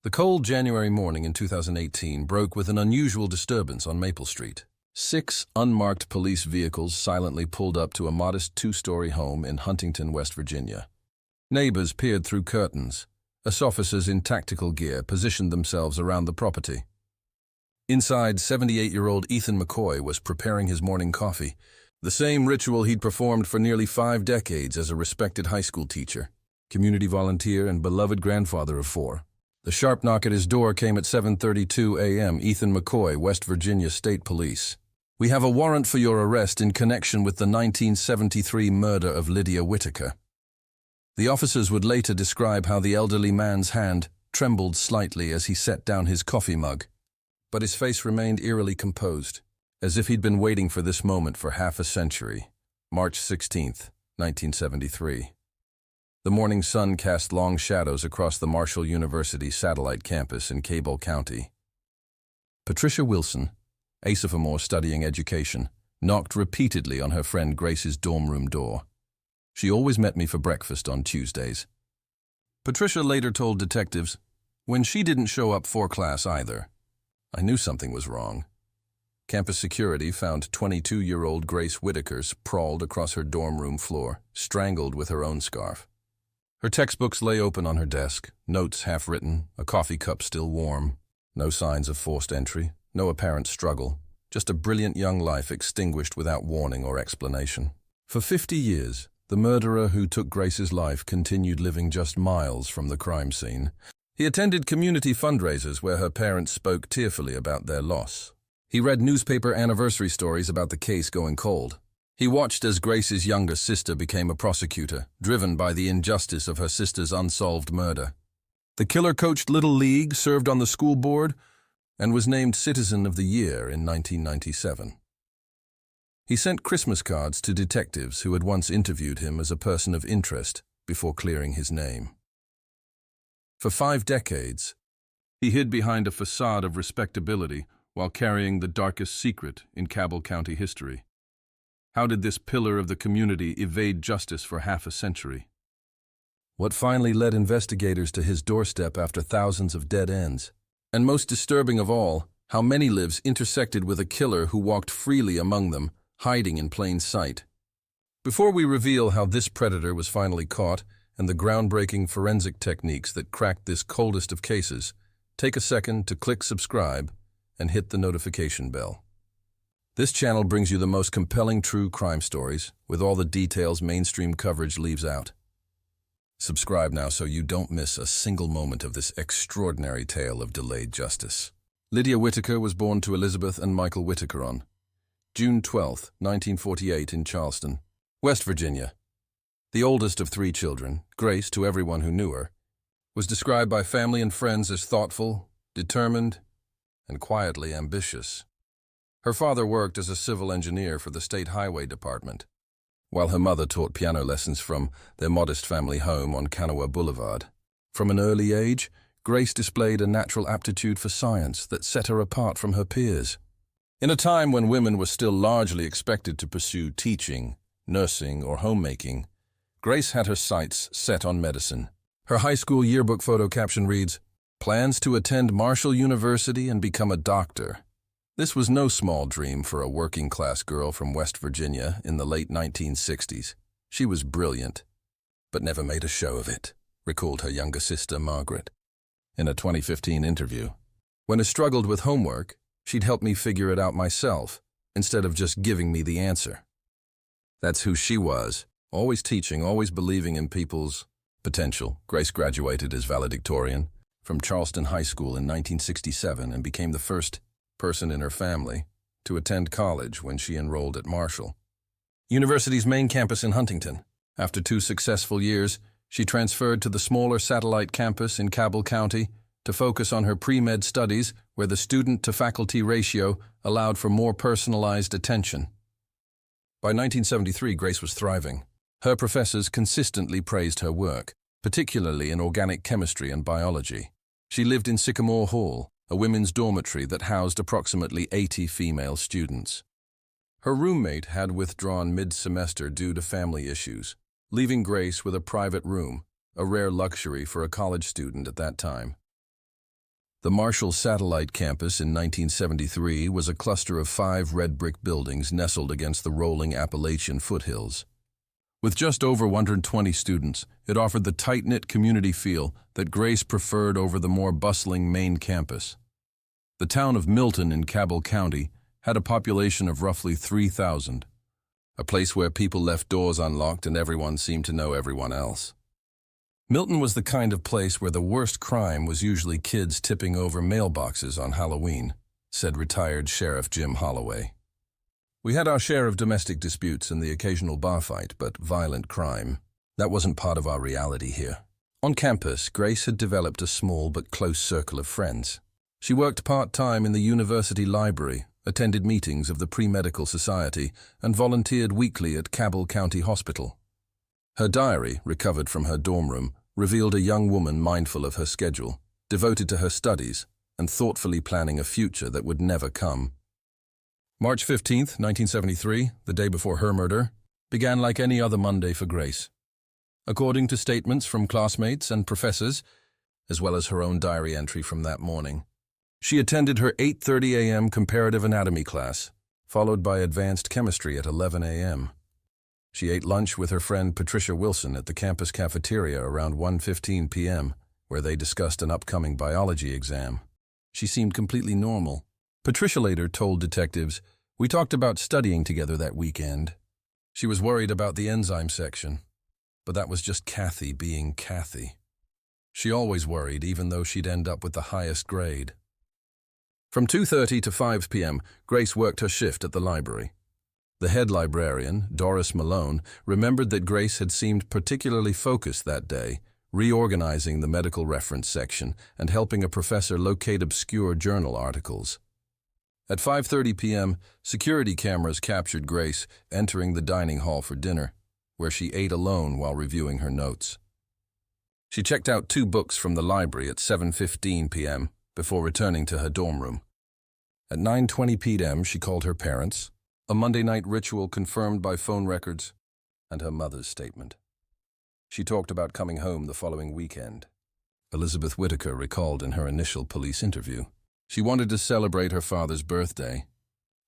The cold January morning in 2018 broke with an unusual disturbance on Maple Street. 6 unmarked police vehicles silently pulled up to a modest 2-story home in Huntington, West Virginia. Neighbors peered through curtains. US officers in tactical gear positioned themselves around the property. Inside, 78-year-old Ethan McCoy was preparing his morning coffee, the same ritual he'd performed for nearly 5 decades as a respected high school teacher, community volunteer, and beloved grandfather of 4. The sharp knock at his door came at 7:32 a.m. Ethan McCoy, West Virginia State Police. "We have a warrant for your arrest in connection with the 1973 murder of Lydia Whitaker." The officers would later describe how the elderly man's hand trembled slightly as he set down his coffee mug, but his face remained eerily composed, as if he'd been waiting for this moment for half a century. March 16, 1973. The morning sun cast long shadows across the Marshall University satellite campus in Cabell County. Patricia Wilson, a sophomore studying education, knocked repeatedly on her friend Grace's dorm room door. She always met me for breakfast on Tuesdays. Patricia later told detectives, "When she didn't show up for class either, I knew something was wrong." Campus security found 22-year-old Grace Whitaker sprawled across her dorm room floor, strangled with her own scarf. Her textbooks lay open on her desk, notes half-written, a coffee cup still warm. No signs of forced entry, no apparent struggle, just a brilliant young life extinguished without warning or explanation. For 50 years, the murderer who took Grace's life continued living just miles from the crime scene. He attended community fundraisers where her parents spoke tearfully about their loss. He read newspaper anniversary stories about the case going cold. He watched as Grace's younger sister became a prosecutor, driven by the injustice of her sister's unsolved murder. The killer coached Little League, served on the school board, and was named Citizen of the Year in 1997. He sent Christmas cards to detectives who had once interviewed him as a person of interest before clearing his name. For 5 decades, he hid behind a facade of respectability while carrying the darkest secret in Cabell County history. How did this pillar of the community evade justice for half a century? What finally led investigators to his doorstep after thousands of dead ends? And most disturbing of all, how many lives intersected with a killer who walked freely among them, hiding in plain sight? Before we reveal how this predator was finally caught and the groundbreaking forensic techniques that cracked this coldest of cases, take a second to click subscribe and hit the notification bell. This channel brings you the most compelling true crime stories, with all the details mainstream coverage leaves out. Subscribe now so you don't miss a single moment of this extraordinary tale of delayed justice. Lydia Whitaker was born to Elizabeth and Michael Whitaker on June 12, 1948 in Charleston, West Virginia. The oldest of 3 children, Grace, to everyone who knew her, was described by family and friends as thoughtful, determined, and quietly ambitious. Her father worked as a civil engineer for the State Highway Department, while her mother taught piano lessons from their modest family home on Kanawha Boulevard. From an early age, Grace displayed a natural aptitude for science that set her apart from her peers. In a time when women were still largely expected to pursue teaching, nursing, or homemaking, Grace had her sights set on medicine. Her high school yearbook photo caption reads, "Plans to attend Marshall University and become a doctor." This was no small dream for a working-class girl from West Virginia in the late 1960s. She was brilliant, but never made a show of it, recalled her younger sister, Margaret, in a 2015 interview. "When I struggled with homework, she'd help me figure it out myself, instead of just giving me the answer." That's who she was, always teaching, always believing in people's potential. Grace graduated as valedictorian from Charleston High School in 1967 and became the first person in her family to attend college when she enrolled at Marshall, University's main campus in Huntington. After 2 successful years, she transferred to the smaller satellite campus in Cabell County to focus on her pre-med studies, where the student-to-faculty ratio allowed for more personalized attention. By 1973, Grace was thriving. Her professors consistently praised her work, particularly in organic chemistry and biology. She lived in Sycamore Hall, a women's dormitory that housed approximately 80 female students. Her roommate had withdrawn mid-semester due to family issues, leaving Grace with a private room, a rare luxury for a college student at that time. The Marshall Satellite Campus in 1973 was a cluster of 5 red brick buildings nestled against the rolling Appalachian foothills. With just over 120 students, it offered the tight-knit community feel that Grace preferred over the more bustling main campus. The town of Milton in Cabell County had a population of roughly 3,000, a place where people left doors unlocked and everyone seemed to know everyone else. Milton was the kind of place where the worst crime was usually kids tipping over mailboxes on Halloween, said retired Sheriff Jim Holloway. We had our share of domestic disputes and the occasional bar fight, but violent crime, that wasn't part of our reality here. On campus, Grace had developed a small but close circle of friends. She worked part-time in the university library, attended meetings of the Pre-Medical Society, and volunteered weekly at Cabell County Hospital. Her diary, recovered from her dorm room, revealed a young woman mindful of her schedule, devoted to her studies, and thoughtfully planning a future that would never come. March 15, 1973, the day before her murder, began like any other Monday for Grace. According to statements from classmates and professors, as well as her own diary entry from that morning, she attended her 8:30 a.m. comparative anatomy class, followed by advanced chemistry at 11 a.m. She ate lunch with her friend Patricia Wilson at the campus cafeteria around 1:15 p.m., where they discussed an upcoming biology exam. She seemed completely normal. Patricia later told detectives, "We talked about studying together that weekend. She was worried about the enzyme section, but that was just Kathy being Kathy. She always worried, even though she'd end up with the highest grade." From 2:30 to 5 p.m., Grace worked her shift at the library. The head librarian, Doris Malone, remembered that Grace had seemed particularly focused that day, reorganizing the medical reference section and helping a professor locate obscure journal articles. At 5:30 p.m., security cameras captured Grace entering the dining hall for dinner, where she ate alone while reviewing her notes. She checked out 2 books from the library at 7:15 p.m. before returning to her dorm room. At 9:20 p.m., she called her parents, a Monday night ritual confirmed by phone records, and her mother's statement. She talked about coming home the following weekend. Elizabeth Whitaker recalled in her initial police interview. She wanted to celebrate her father's birthday.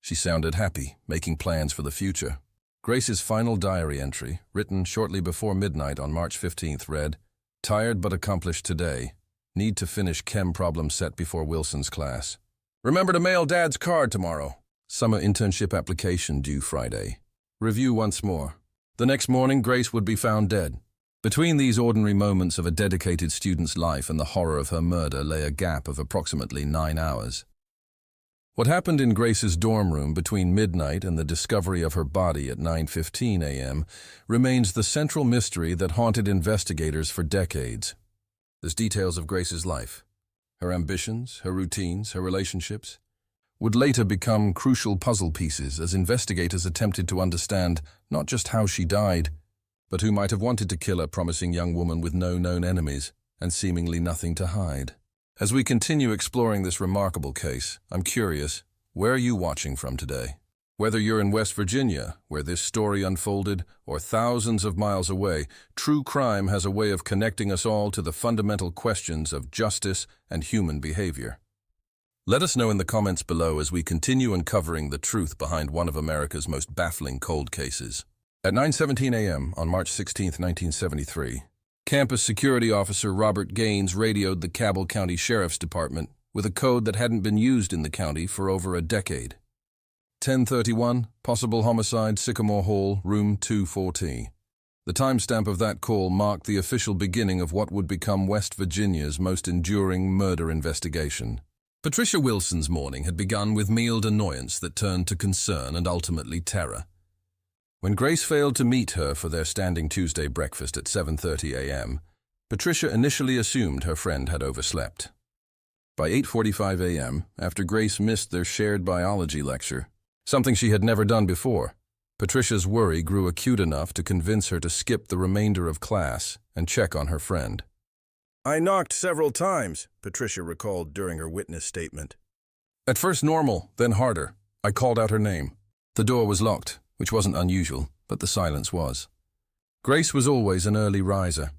She sounded happy, making plans for the future. Grace's final diary entry, written shortly before midnight on March 15th, read, "Tired but accomplished today. Need to finish chem problem set before Wilson's class. Remember to mail Dad's card tomorrow. Summer internship application due Friday. Review once more." The next morning, Grace would be found dead. Between these ordinary moments of a dedicated student's life and the horror of her murder lay a gap of approximately 9 hours. What happened in Grace's dorm room between midnight and the discovery of her body at 9:15 a.m. remains the central mystery that haunted investigators for decades. There's details of Grace's life, her ambitions, her routines, her relationships, would later become crucial puzzle pieces as investigators attempted to understand not just how she died, but who might have wanted to kill a promising young woman with no known enemies and seemingly nothing to hide. As we continue exploring this remarkable case, I'm curious, where are you watching from today? Whether you're in West Virginia, where this story unfolded, or thousands of miles away, true crime has a way of connecting us all to the fundamental questions of justice and human behavior. Let us know in the comments below as we continue uncovering the truth behind one of America's most baffling cold cases. At 9:17 a.m. on March 16, 1973, campus security officer Robert Gaines radioed the Cabell County Sheriff's Department with a code that hadn't been used in the county for over a decade. 1031, possible homicide, Sycamore Hall, room 240. The timestamp of that call marked the official beginning of what would become West Virginia's most enduring murder investigation. Patricia Wilson's morning had begun with mild annoyance that turned to concern and ultimately terror. When Grace failed to meet her for their standing Tuesday breakfast at 7:30 a.m., Patricia initially assumed her friend had overslept. By 8:45 a.m., after Grace missed their shared biology lecture, something she had never done before, Patricia's worry grew acute enough to convince her to skip the remainder of class and check on her friend. "I knocked several times," Patricia recalled during her witness statement. "At first normal, then harder. I called out her name. The door was locked, which wasn't unusual, but the silence was." Grace was always an early riser.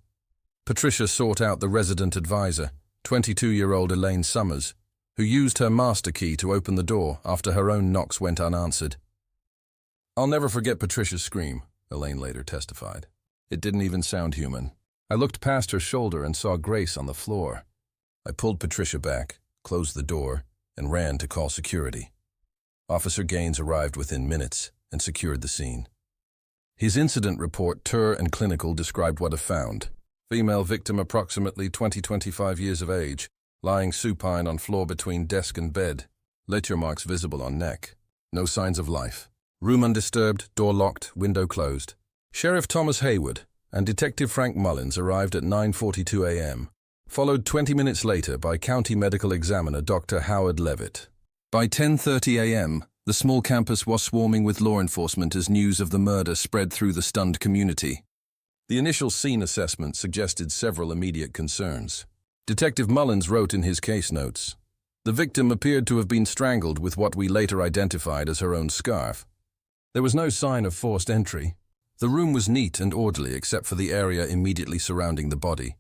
Patricia sought out the resident advisor, 22-year-old Elaine Summers, who used her master key to open the door after her own knocks went unanswered. "I'll never forget Patricia's scream," Elaine later testified. "It didn't even sound human. I looked past her shoulder and saw Grace on the floor. I pulled Patricia back, closed the door, and ran to call security. Officer Gaines arrived within minutes and secured the scene. His incident report, tour and clinical, described what he found. Female victim approximately 20-25 years of age, lying supine on floor between desk and bed. Litter marks visible on neck. No signs of life. Room undisturbed, door locked, window closed. Sheriff Thomas Hayward and Detective Frank Mullins arrived at 9:42 a.m., followed 20 minutes later by County Medical Examiner Dr. Howard Levitt. By 10:30 a.m., the small campus was swarming with law enforcement as news of the murder spread through the stunned community. The initial scene assessment suggested several immediate concerns. Detective Mullins wrote in his case notes, "The victim appeared to have been strangled with what we later identified as her own scarf. There was no sign of forced entry. The room was neat and orderly except for the area immediately surrounding the body.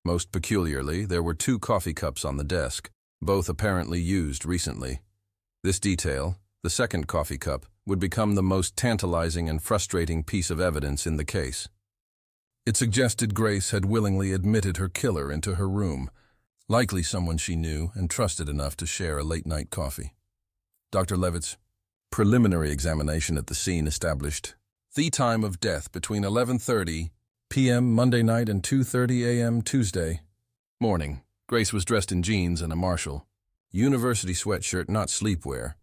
Most peculiarly, there were 2 coffee cups on the desk, both apparently used recently. This detail, the second coffee cup, would become the most tantalizing and frustrating piece of evidence in the case. It suggested Grace had willingly admitted her killer into her room, likely someone she knew and trusted enough to share a late-night coffee." Dr. Levitt's preliminary examination at the scene established the time of death between 11:30 p.m. Monday night and 2:30 a.m. Tuesday morning. Grace was dressed in jeans and a Marshall university sweatshirt, not sleepwear,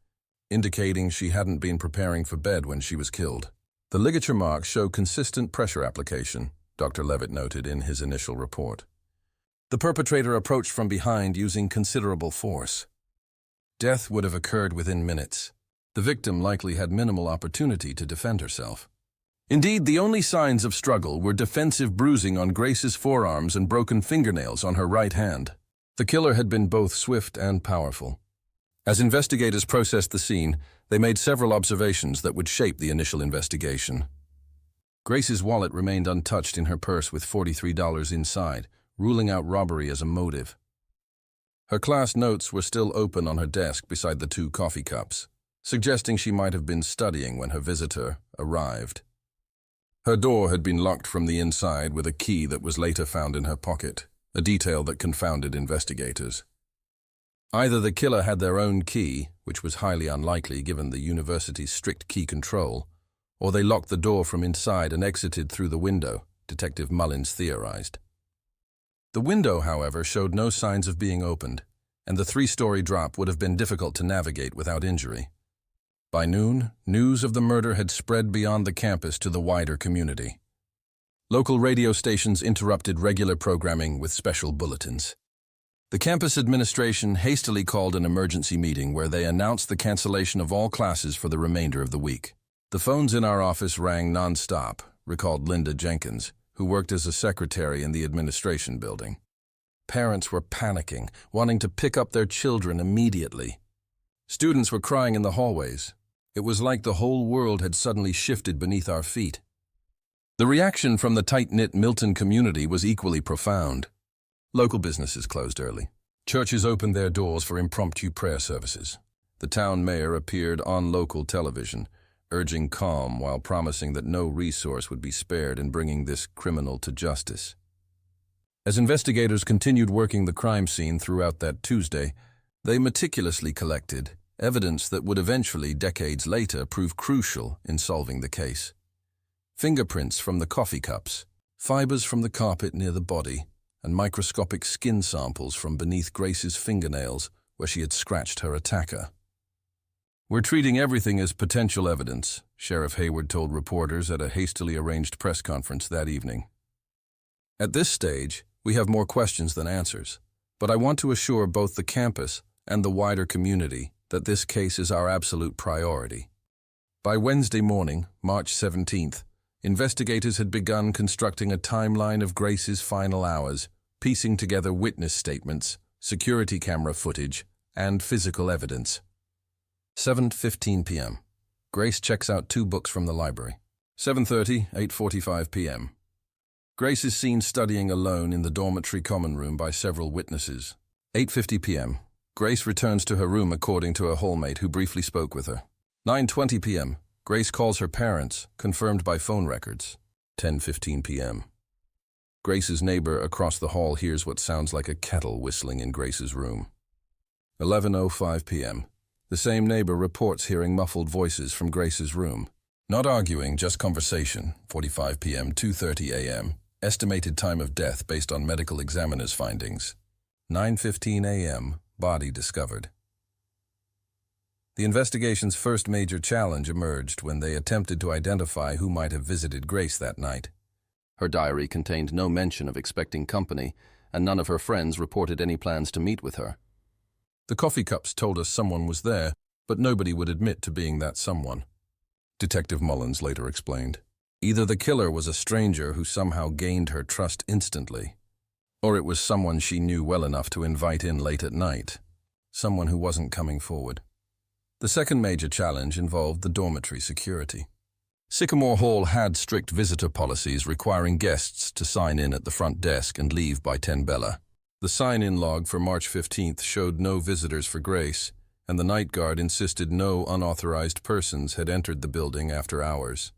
indicating she hadn't been preparing for bed when she was killed. The ligature marks show consistent pressure application, Dr. Levitt noted in his initial report. The perpetrator approached from behind using considerable force. Death would have occurred within minutes. The victim likely had minimal opportunity to defend herself. Indeed, the only signs of struggle were defensive bruising on Grace's forearms and broken fingernails on her right hand. The killer had been both swift and powerful. As investigators processed the scene, they made several observations that would shape the initial investigation. Grace's wallet remained untouched in her purse with $43 inside, ruling out robbery as a motive. Her class notes were still open on her desk beside the 2 coffee cups, suggesting she might have been studying when her visitor arrived. Her door had been locked from the inside with a key that was later found in her pocket, a detail that confounded investigators. Either the killer had their own key, which was highly unlikely given the university's strict key control, or they locked the door from inside and exited through the window, Detective Mullins theorized. The window, however, showed no signs of being opened, and the 3-story drop would have been difficult to navigate without injury. By noon, news of the murder had spread beyond the campus to the wider community. Local radio stations interrupted regular programming with special bulletins. The campus administration hastily called an emergency meeting where they announced the cancellation of all classes for the remainder of the week. "The phones in our office rang non-stop," recalled Linda Jenkins, who worked as a secretary in the administration building. Parents were panicking, wanting to pick up their children immediately. Students were crying in the hallways. It was like the whole world had suddenly shifted beneath our feet. The reaction from the tight-knit Milton community was equally profound. Local businesses closed early. Churches opened their doors for impromptu prayer services. The town mayor appeared on local television, urging calm while promising that no resource would be spared in bringing this criminal to justice. As investigators continued working the crime scene throughout that Tuesday, they meticulously collected evidence that would eventually, decades later, prove crucial in solving the case. Fingerprints from the coffee cups, fibers from the carpet near the body, and microscopic skin samples from beneath Grace's fingernails where she had scratched her attacker. "We're treating everything as potential evidence," Sheriff Hayward told reporters at a hastily arranged press conference that evening. "At this stage, we have more questions than answers, but I want to assure both the campus and the wider community that this case is our absolute priority." By Wednesday morning, March 17th, investigators had begun constructing a timeline of Grace's final hours, piecing together witness statements, security camera footage, and physical evidence. 7:15 p.m. Grace checks out 2 books from the library. 7:30, 8:45 p.m. Grace is seen studying alone in the dormitory common room by several witnesses. 8:50 p.m. Grace returns to her room according to a hallmate who briefly spoke with her. 9:20 p.m. Grace calls her parents, confirmed by phone records. 10:15 p.m. Grace's neighbor across the hall hears what sounds like a kettle whistling in Grace's room. 11:05 p.m. The same neighbor reports hearing muffled voices from Grace's room. Not arguing, just conversation. 45 p.m., 2:30 a.m. Estimated time of death based on medical examiner's findings. 9:15 a.m. Body discovered. The investigation's first major challenge emerged when they attempted to identify who might have visited Grace that night. Her diary contained no mention of expecting company, and none of her friends reported any plans to meet with her. The coffee cups told us someone was there, but nobody would admit to being that someone. Detective Mullins later explained. Either the killer was a stranger who somehow gained her trust instantly, or it was someone she knew well enough to invite in late at night, someone who wasn't coming forward. The second major challenge involved the dormitory security. Sycamore Hall had strict visitor policies requiring guests to sign in at the front desk and leave by 10 Bella. The sign-in log for March 15th showed no visitors for Grace, and the night guard insisted no unauthorized persons had entered the building after hours.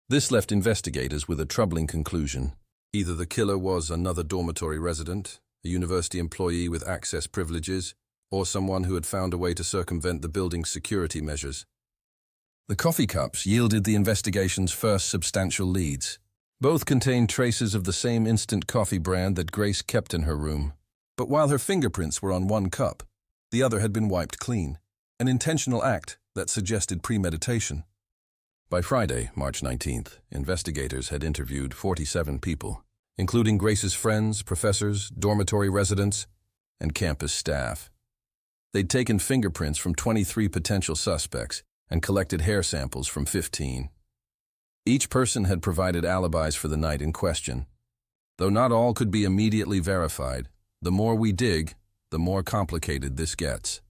This left investigators with a troubling conclusion. Either the killer was another dormitory resident, a university employee with access privileges, or someone who had found a way to circumvent the building's security measures. The coffee cups yielded the investigation's first substantial leads. Both contained traces of the same instant coffee brand that Grace kept in her room. But while her fingerprints were on one cup, the other had been wiped clean, an intentional act that suggested premeditation. By Friday, March 19th, investigators had interviewed 47 people, including Grace's friends, professors, dormitory residents, and campus staff. They'd taken fingerprints from 23 potential suspects and collected hair samples from 15. Each person had provided alibis for the night in question. Though not all could be immediately verified, the more we dig, the more complicated this gets.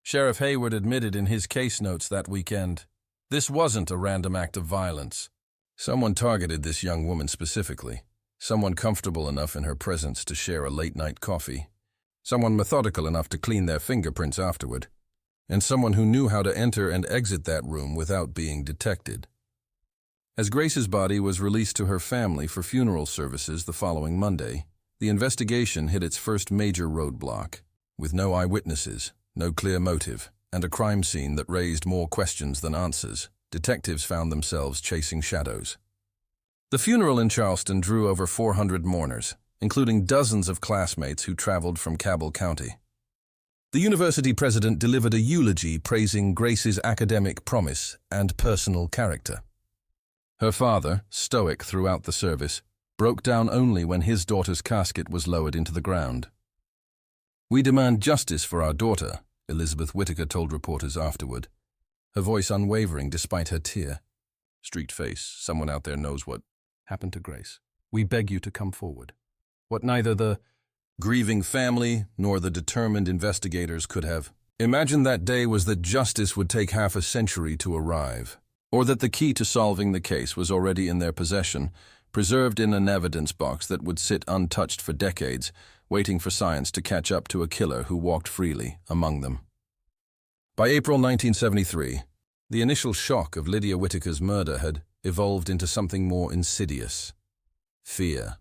Sheriff Hayward admitted in his case notes that weekend, this wasn't a random act of violence. Someone targeted this young woman specifically, someone comfortable enough in her presence to share a late-night coffee, someone methodical enough to clean their fingerprints afterward, and someone who knew how to enter and exit that room without being detected. As Grace's body was released to her family for funeral services the following Monday, the investigation hit its first major roadblock. With no eyewitnesses, no clear motive, and a crime scene that raised more questions than answers, detectives found themselves chasing shadows. The funeral in Charleston drew over 400 mourners, including dozens of classmates who traveled from Cabell County. The university president delivered a eulogy praising Grace's academic promise and personal character. Her father, stoic throughout the service, broke down only when his daughter's casket was lowered into the ground. "We demand justice for our daughter," Elizabeth Whitaker told reporters afterward, her voice unwavering despite her tear. Streaked face, someone out there knows what happened to Grace. "We beg you to come forward." What neither the grieving family nor the determined investigators could have imagined that day was that justice would take half a century to arrive, or that the key to solving the case was already in their possession, preserved in an evidence box that would sit untouched for decades, waiting for science to catch up to a killer who walked freely among them. By April 1973, the initial shock of Lydia Whitaker's murder had evolved into something more insidious: fear.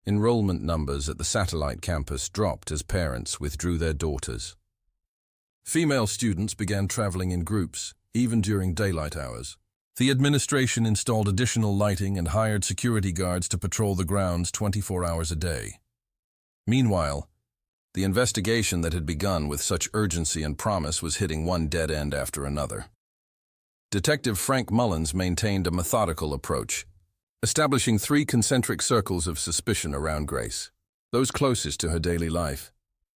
Enrollment numbers at the satellite campus dropped as parents withdrew their daughters. Female students began traveling in groups, even during daylight hours. The administration installed additional lighting and hired security guards to patrol the grounds 24 hours a day. Meanwhile, the investigation that had begun with such urgency and promise was hitting one dead end after another. Detective Frank Mullins maintained a methodical approach, establishing 3 concentric circles of suspicion around Grace: those closest to her daily life,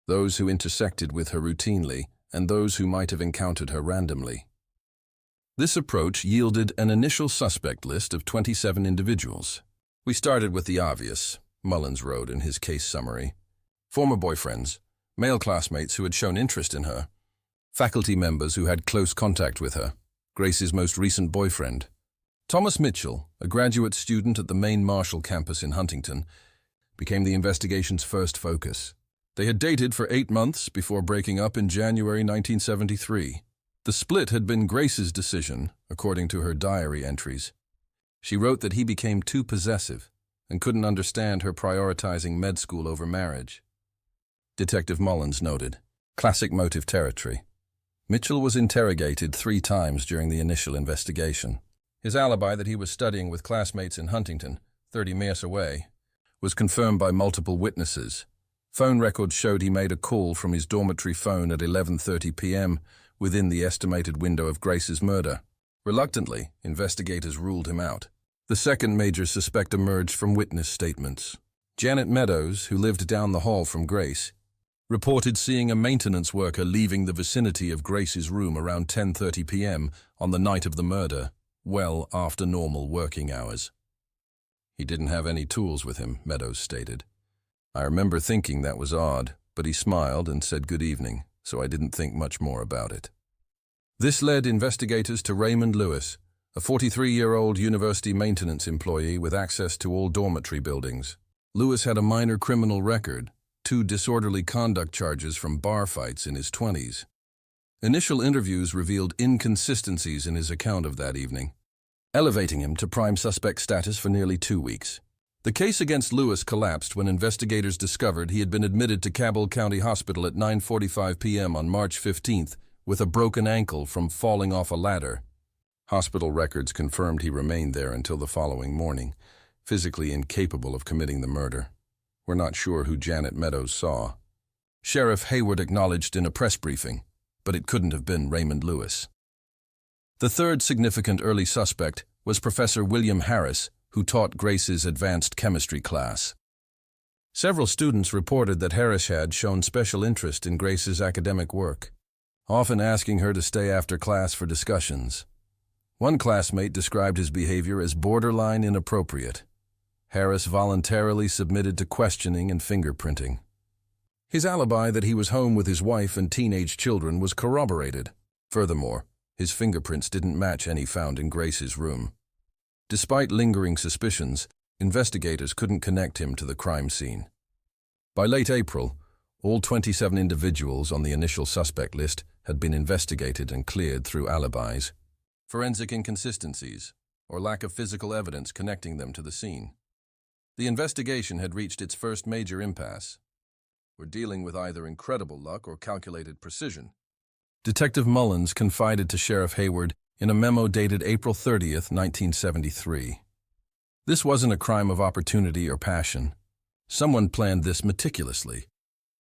those who intersected with her routinely, and those who might have encountered her randomly. This approach yielded an initial suspect list of 27 individuals. "We started with the obvious," Mullins wrote in his case summary. "Former boyfriends, male classmates who had shown interest in her, faculty members who had close contact with her, Grace's most recent boyfriend, Thomas Mitchell, a graduate student at the main Marshall campus in Huntington, became the investigation's first focus. They had dated for 8 months before breaking up in January 1973. The split had been Grace's decision, according to her diary entries. She wrote that he became too possessive and couldn't understand her prioritizing med school over marriage. Detective Mullins noted, classic motive territory. Mitchell was interrogated 3 times during the initial investigation. His alibi that he was studying with classmates in Huntington, 30 miles away, was confirmed by multiple witnesses. Phone records showed he made a call from his dormitory phone at 11:30 p.m. within the estimated window of Grace's murder. Reluctantly, investigators ruled him out. The second major suspect emerged from witness statements. Janet Meadows, who lived down the hall from Grace, reported seeing a maintenance worker leaving the vicinity of Grace's room around 10:30 p.m. on the night of the murder, well after normal working hours. He didn't have any tools with him, Meadows stated. I remember thinking that was odd, but he smiled and said good evening, so I didn't think much more about it. This led investigators to Raymond Lewis, a 43-year-old university maintenance employee with access to all dormitory buildings. Lewis had a minor criminal record, 2 disorderly conduct charges from bar fights in his 20s. Initial interviews revealed inconsistencies in his account of that evening, elevating him to prime suspect status for nearly 2 weeks. The case against Lewis collapsed when investigators discovered he had been admitted to Cabell County Hospital at 9:45 p.m. on March 15th with a broken ankle from falling off a ladder. Hospital records confirmed he remained there until the following morning, physically incapable of committing the murder. We're not sure who Janet Meadows saw. Sheriff Hayward acknowledged in a press briefing, but it couldn't have been Raymond Lewis. The third significant early suspect was Professor William Harris, who taught Grace's advanced chemistry class. Several students reported that Harris had shown special interest in Grace's academic work, often asking her to stay after class for discussions. One classmate described his behavior as borderline inappropriate. Harris voluntarily submitted to questioning and fingerprinting. His alibi that he was home with his wife and teenage children was corroborated. Furthermore, his fingerprints didn't match any found in Grace's room. Despite lingering suspicions, investigators couldn't connect him to the crime scene. By late April, all 27 individuals on the initial suspect list had been investigated and cleared through alibis, forensic inconsistencies, or lack of physical evidence connecting them to the scene. The investigation had reached its first major impasse. We're dealing with either incredible luck or calculated precision. Detective Mullins confided to Sheriff Hayward in a memo dated April 30th, 1973. This wasn't a crime of opportunity or passion. Someone planned this meticulously.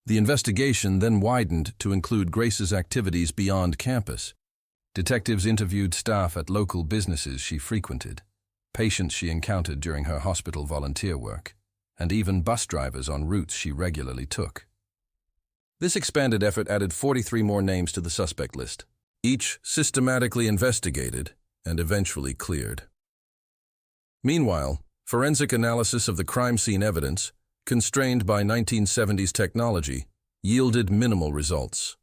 The investigation then widened to include Grace's activities beyond campus. Detectives interviewed staff at local businesses she frequented, patients she encountered during her hospital volunteer work, and even bus drivers on routes she regularly took. This expanded effort added 43 more names to the suspect list, each systematically investigated and eventually cleared. Meanwhile, forensic analysis of the crime scene evidence, constrained by 1970s technology, yielded minimal results.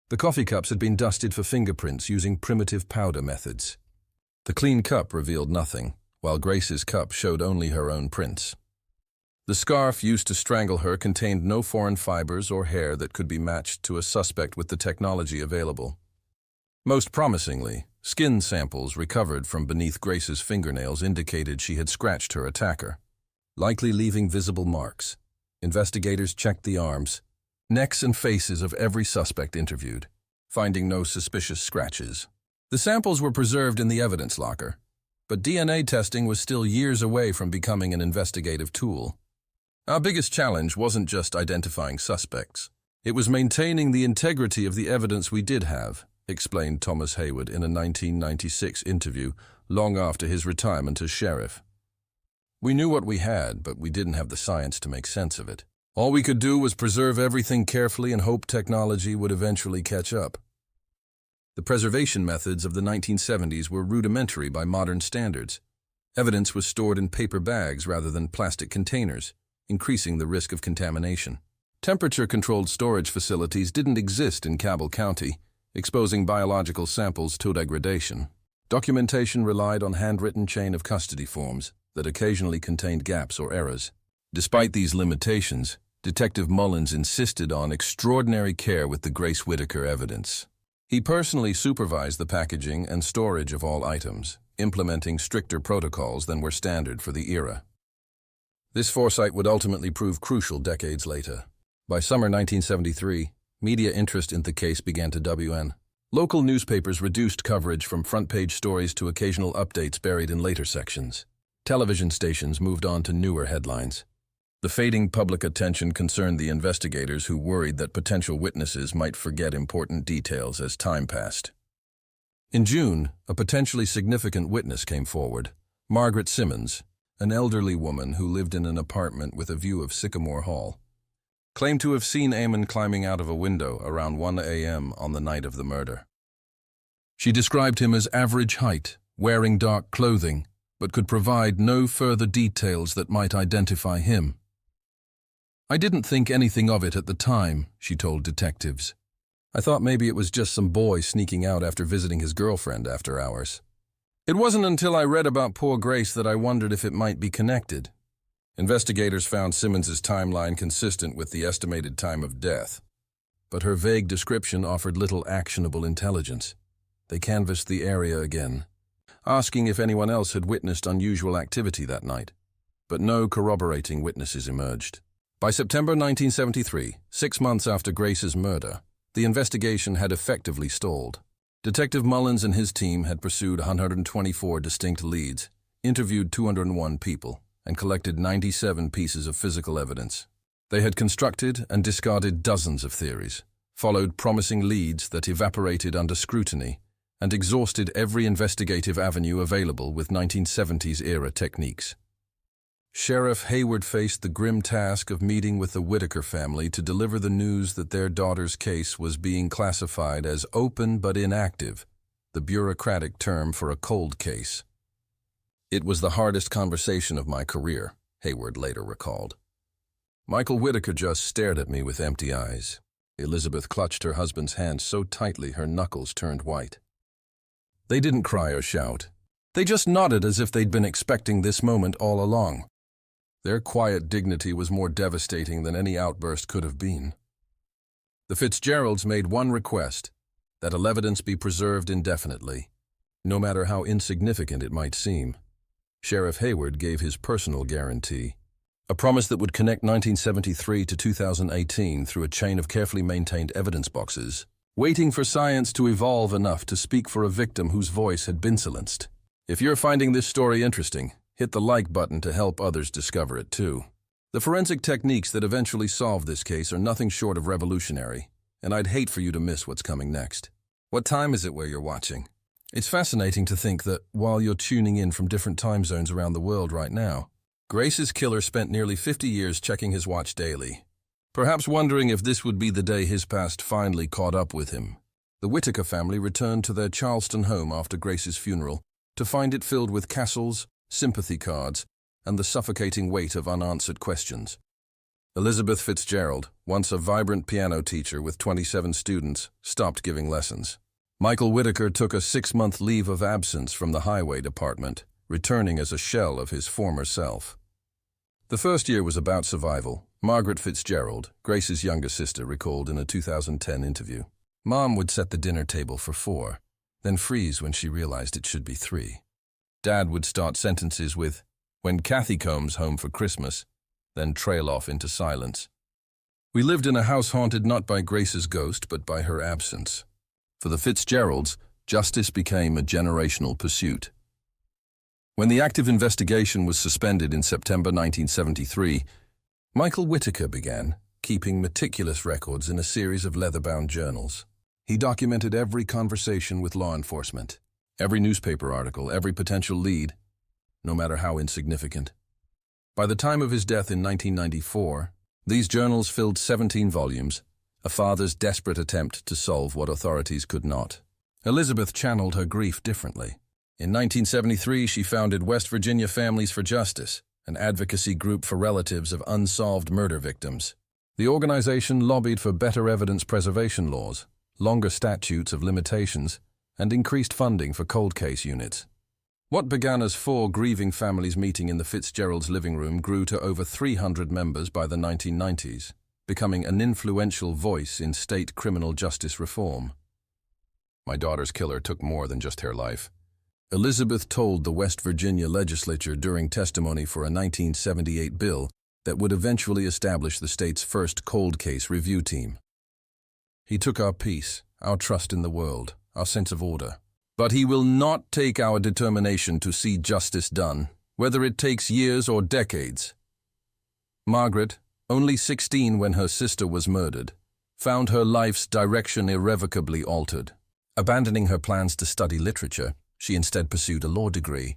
The coffee cups had been dusted for fingerprints using primitive powder methods. The clean cup revealed nothing, while Grace's cup showed only her own prints. The scarf used to strangle her contained no foreign fibers or hair that could be matched to a suspect with the technology available. Most promisingly, skin samples recovered from beneath Grace's fingernails indicated she had scratched her attacker, likely leaving visible marks. Investigators checked the arms, necks, and faces of every suspect interviewed, finding no suspicious scratches. The samples were preserved in the evidence locker, but DNA testing was still years away from becoming an investigative tool. Our biggest challenge wasn't just identifying suspects. It was maintaining the integrity of the evidence we did have, explained Thomas Hayward in a 1996 interview long after his retirement as sheriff. We knew what we had, but we didn't have the science to make sense of it. All we could do was preserve everything carefully and hope technology would eventually catch up. The preservation methods of the 1970s were rudimentary by modern standards. Evidence was stored in paper bags rather than plastic containers, increasing the risk of contamination. Temperature-controlled storage facilities didn't exist in Cabell County, exposing biological samples to degradation. Documentation relied on handwritten chain of custody forms that occasionally contained gaps or errors. Despite these limitations, Detective Mullins insisted on extraordinary care with the Grace Whitaker evidence. He personally supervised the packaging and storage of all items, implementing stricter protocols than were standard for the era. This foresight would ultimately prove crucial decades later. By summer 1973, media interest in the case began to wane. Local newspapers reduced coverage from front-page stories to occasional updates buried in later sections. Television stations moved on to newer headlines. The fading public attention concerned the investigators who worried that potential witnesses might forget important details as time passed. In June, a potentially significant witness came forward, Margaret Simmons, an elderly woman who lived in an apartment with a view of Sycamore Hall, claimed to have seen Eamon climbing out of a window around 1 a.m. on the night of the murder. She described him as average height, wearing dark clothing, but could provide no further details that might identify him. "I didn't think anything of it at the time," she told detectives. "I thought maybe it was just some boy sneaking out after visiting his girlfriend after hours. It wasn't until I read about poor Grace that I wondered if it might be connected." Investigators found Simmons's timeline consistent with the estimated time of death, but her vague description offered little actionable intelligence. They canvassed the area again, asking if anyone else had witnessed unusual activity that night, but no corroborating witnesses emerged. By September 1973, 6 months after Grace's murder, the investigation had effectively stalled. Detective Mullins and his team had pursued 124 distinct leads, interviewed 201 people, and collected 97 pieces of physical evidence. They had constructed and discarded dozens of theories, followed promising leads that evaporated under scrutiny, and exhausted every investigative avenue available with 1970s-era techniques. Sheriff Hayward faced the grim task of meeting with the Whitaker family to deliver the news that their daughter's case was being classified as open but inactive, the bureaucratic term for a cold case. "It was the hardest conversation of my career," Hayward later recalled. "Michael Whitaker just stared at me with empty eyes." Elizabeth clutched her husband's hand so tightly her knuckles turned white. "They didn't cry or shout. They just nodded as if they'd been expecting this moment all along. Their quiet dignity was more devastating than any outburst could have been." The Fitzgeralds made one request, that evidence be preserved indefinitely, no matter how insignificant it might seem. Sheriff Hayward gave his personal guarantee, a promise that would connect 1973 to 2018 through a chain of carefully maintained evidence boxes, waiting for science to evolve enough to speak for a victim whose voice had been silenced. If you're finding this story interesting, hit the like button to help others discover it too. The forensic techniques that eventually solved this case are nothing short of revolutionary, and I'd hate for you to miss what's coming next. What time is it where you're watching? It's fascinating to think that, while you're tuning in from different time zones around the world right now, Grace's killer spent nearly 50 years checking his watch daily, perhaps wondering if this would be the day his past finally caught up with him. The Whitaker family returned to their Charleston home after Grace's funeral to find it filled with castles, sympathy cards, and the suffocating weight of unanswered questions. Elizabeth Fitzgerald, once a vibrant piano teacher with 27 students, stopped giving lessons. Michael Whitaker took a 6-month leave of absence from the highway department, returning as a shell of his former self. The first year was about survival, Margaret Fitzgerald, Grace's younger sister, recalled in a 2010 interview. Mom would set the dinner table for 4, then freeze when she realized it should be 3. Dad would start sentences with, "When Kathy comes home for Christmas," then trail off into silence. We lived in a house haunted not by Grace's ghost, but by her absence. For the Fitzgeralds, justice became a generational pursuit. When the active investigation was suspended in September 1973, Michael Whitaker began, keeping meticulous records in a series of leather-bound journals. He documented every conversation with law enforcement, every newspaper article, every potential lead, no matter how insignificant. By the time of his death in 1994, these journals filled 17 volumes, a father's desperate attempt to solve what authorities could not. Elizabeth channeled her grief differently. In 1973, she founded West Virginia Families for Justice, an advocacy group for relatives of unsolved murder victims. The organization lobbied for better evidence preservation laws, longer statutes of limitations, and increased funding for cold case units. What began as 4 grieving families meeting in the Fitzgeralds' living room grew to over 300 members by the 1990s, becoming an influential voice in state criminal justice reform. My daughter's killer took more than just her life. Elizabeth told the West Virginia legislature during testimony for a 1978 bill that would eventually establish the state's first cold case review team. He took our peace, our trust in the world, our sense of order. But he will not take our determination to see justice done, whether it takes years or decades. Margaret, only 16 when her sister was murdered, found her life's direction irrevocably altered. Abandoning her plans to study literature, she instead pursued a law degree.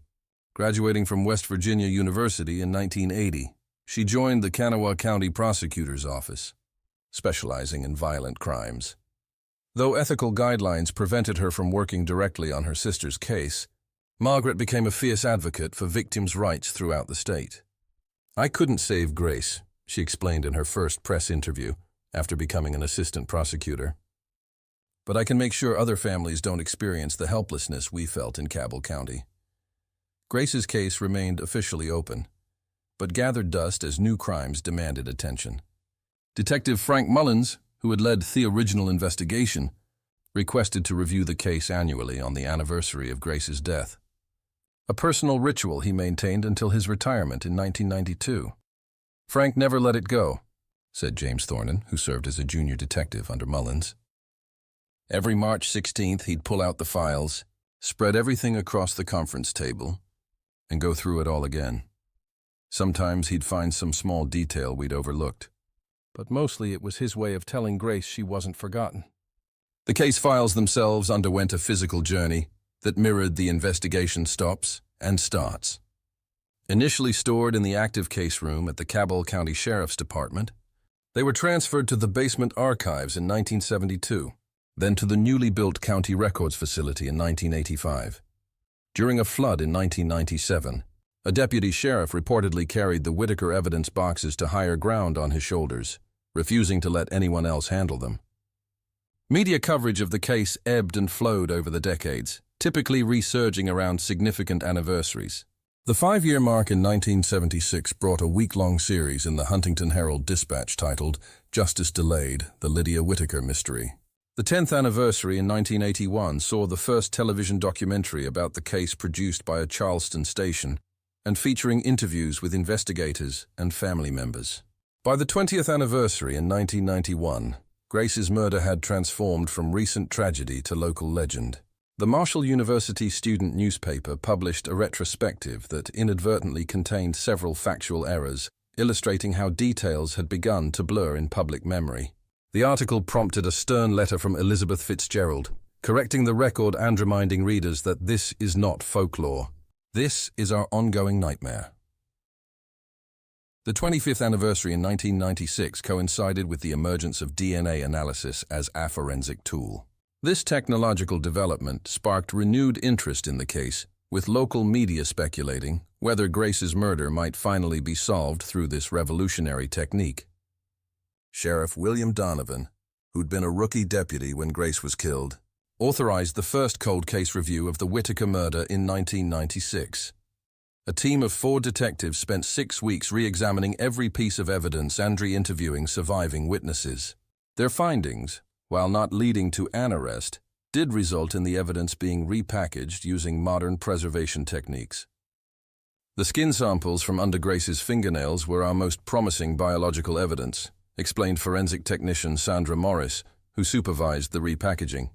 Graduating from West Virginia University in 1980, she joined the Cabell County Prosecutor's Office, specializing in violent crimes. Though ethical guidelines prevented her from working directly on her sister's case, Margaret became a fierce advocate for victims' rights throughout the state. "I couldn't save Grace," she explained in her first press interview after becoming an assistant prosecutor. "But I can make sure other families don't experience the helplessness we felt in Cabell County." Grace's case remained officially open, but gathered dust as new crimes demanded attention. Detective Frank Mullins, who had led the original investigation, requested to review the case annually on the anniversary of Grace's death. A personal ritual he maintained until his retirement in 1992. "Frank never let it go," said James Thornton, who served as a junior detective under Mullins. Every March 16th, he'd pull out the files, spread everything across the conference table, and go through it all again. Sometimes he'd find some small detail we'd overlooked, but mostly it was his way of telling Grace she wasn't forgotten. The case files themselves underwent a physical journey that mirrored the investigation stops and starts. Initially stored in the active case room at the Cabell County Sheriff's Department, they were transferred to the basement archives in 1972, then to the newly built County Records Facility in 1985. During a flood in 1997, a deputy sheriff reportedly carried the Whitaker evidence boxes to higher ground on his shoulders, refusing to let anyone else handle them. Media coverage of the case ebbed and flowed over the decades, typically resurging around significant anniversaries. The 5-year mark in 1976 brought a week-long series in the Huntington Herald-Dispatch titled "Justice Delayed, the Lydia Whitaker Mystery." The 10th anniversary in 1981 saw the first television documentary about the case produced by a Charleston station and featuring interviews with investigators and family members. By the 20th anniversary in 1991, Grace's murder had transformed from recent tragedy to local legend. The Marshall University student newspaper published a retrospective that inadvertently contained several factual errors, illustrating how details had begun to blur in public memory. The article prompted a stern letter from Elizabeth Fitzgerald, correcting the record and reminding readers that this is not folklore. This is our ongoing nightmare. The 25th anniversary in 1996 coincided with the emergence of DNA analysis as a forensic tool. This technological development sparked renewed interest in the case, with local media speculating whether Grace's murder might finally be solved through this revolutionary technique. Sheriff William Donovan, who'd been a rookie deputy when Grace was killed, authorized the first cold case review of the Whitaker murder in 1996. A team of 4 detectives spent 6 weeks re-examining every piece of evidence and re-interviewing surviving witnesses. Their findings, while not leading to an arrest, did result in the evidence being repackaged using modern preservation techniques. The skin samples from under Grace's fingernails were our most promising biological evidence, explained forensic technician Sandra Morris, who supervised the repackaging.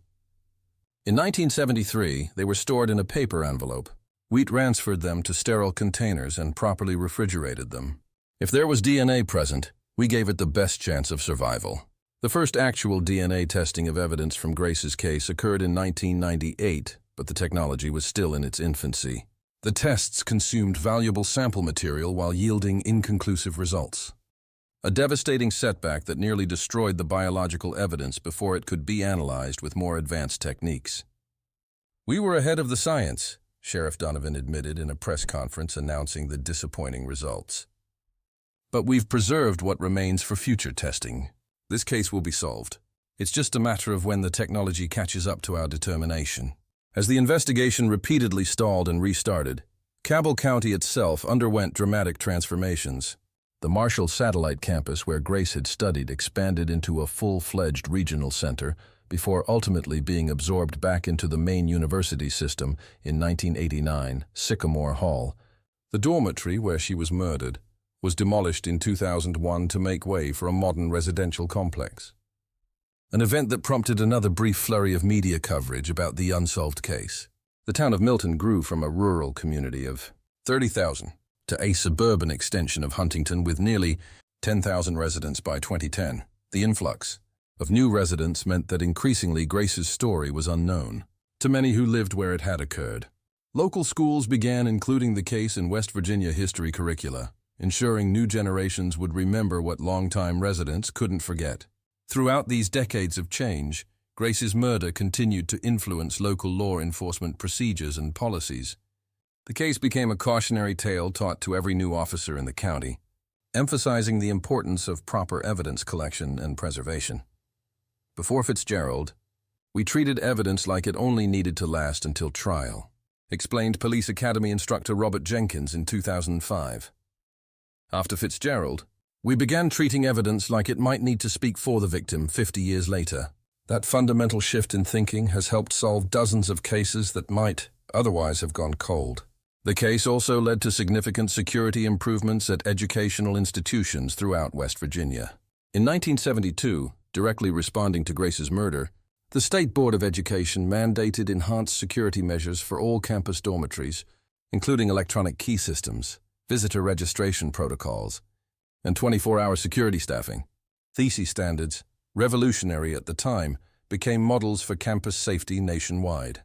In 1973, they were stored in a paper envelope. We transferred them to sterile containers and properly refrigerated them. If there was DNA present, we gave it the best chance of survival. The first actual DNA testing of evidence from Grace's case occurred in 1998, but the technology was still in its infancy. The tests consumed valuable sample material while yielding inconclusive results. A devastating setback that nearly destroyed the biological evidence before it could be analyzed with more advanced techniques. "We were ahead of the science," Sheriff Donovan admitted in a press conference announcing the disappointing results. "But we've preserved what remains for future testing. This case will be solved. It's just a matter of when the technology catches up to our determination." As the investigation repeatedly stalled and restarted, Cabell County itself underwent dramatic transformations. The Marshall Satellite Campus where Grace had studied expanded into a full-fledged regional center before ultimately being absorbed back into the main university system in 1989, Sycamore Hall. The dormitory where she was murdered was demolished in 2001 to make way for a modern residential complex. An event that prompted another brief flurry of media coverage about the unsolved case. The town of Milton grew from a rural community of 30,000 to a suburban extension of Huntington with nearly 10,000 residents by 2010. The influx of new residents meant that increasingly Grace's story was unknown to many who lived where it had occurred. Local schools began including the case in West Virginia history curricula, ensuring new generations would remember what longtime residents couldn't forget. Throughout these decades of change, Grace's murder continued to influence local law enforcement procedures and policies. The case became a cautionary tale taught to every new officer in the county, emphasizing the importance of proper evidence collection and preservation. Before Fitzgerald, we treated evidence like it only needed to last until trial, explained Police Academy instructor Robert Jenkins in 2005. After Fitzgerald, we began treating evidence like it might need to speak for the victim 50 years later. That fundamental shift in thinking has helped solve dozens of cases that might otherwise have gone cold. The case also led to significant security improvements at educational institutions throughout West Virginia. In 1972, directly responding to Grace's murder, the State Board of Education mandated enhanced security measures for all campus dormitories, including electronic key systems, visitor registration protocols, and 24-hour security staffing. These standards, revolutionary at the time, became models for campus safety nationwide.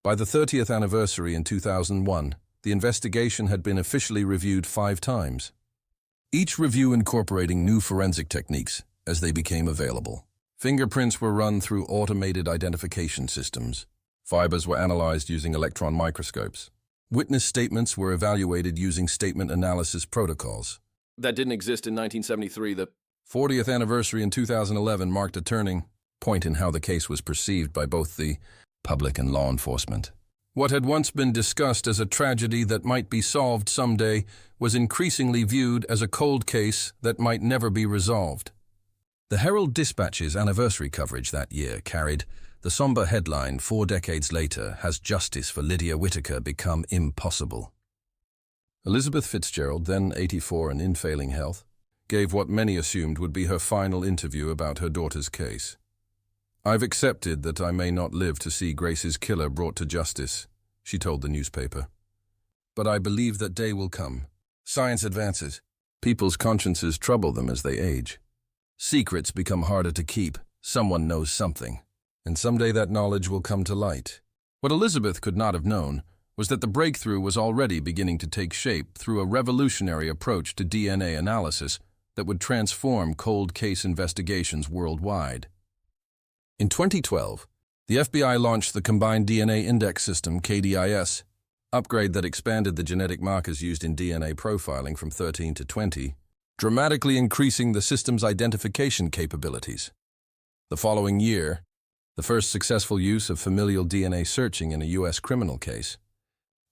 By the 30th anniversary in 2001, the investigation had been officially reviewed 5 times, each review incorporating new forensic techniques as they became available. Fingerprints were run through automated identification systems. Fibers were analyzed using electron microscopes. Witness statements were evaluated using statement analysis protocols. That didn't exist in 1973. The 40th anniversary in 2011 marked a turning point in how the case was perceived by both the public and law enforcement. What had once been discussed as a tragedy that might be solved someday was increasingly viewed as a cold case that might never be resolved. The Herald-Dispatch's anniversary coverage that year carried the somber headline, 4 decades later, has justice for Lydia Whitaker become impossible? Elizabeth Fitzgerald, then 84 and in failing health, gave what many assumed would be her final interview about her daughter's case. "I've accepted that I may not live to see Grace's killer brought to justice," she told the newspaper. "But I believe that day will come. Science advances. People's consciences trouble them as they age. Secrets become harder to keep. Someone knows something. And someday that knowledge will come to light." What Elizabeth could not have known was that the breakthrough was already beginning to take shape through a revolutionary approach to DNA analysis that would transform cold case investigations worldwide. In 2012, the FBI launched the Combined DNA Index System, KDIS, upgrade that expanded the genetic markers used in DNA profiling from 13 to 20, dramatically increasing the system's identification capabilities. The following year, the first successful use of familial DNA searching in a U.S. criminal case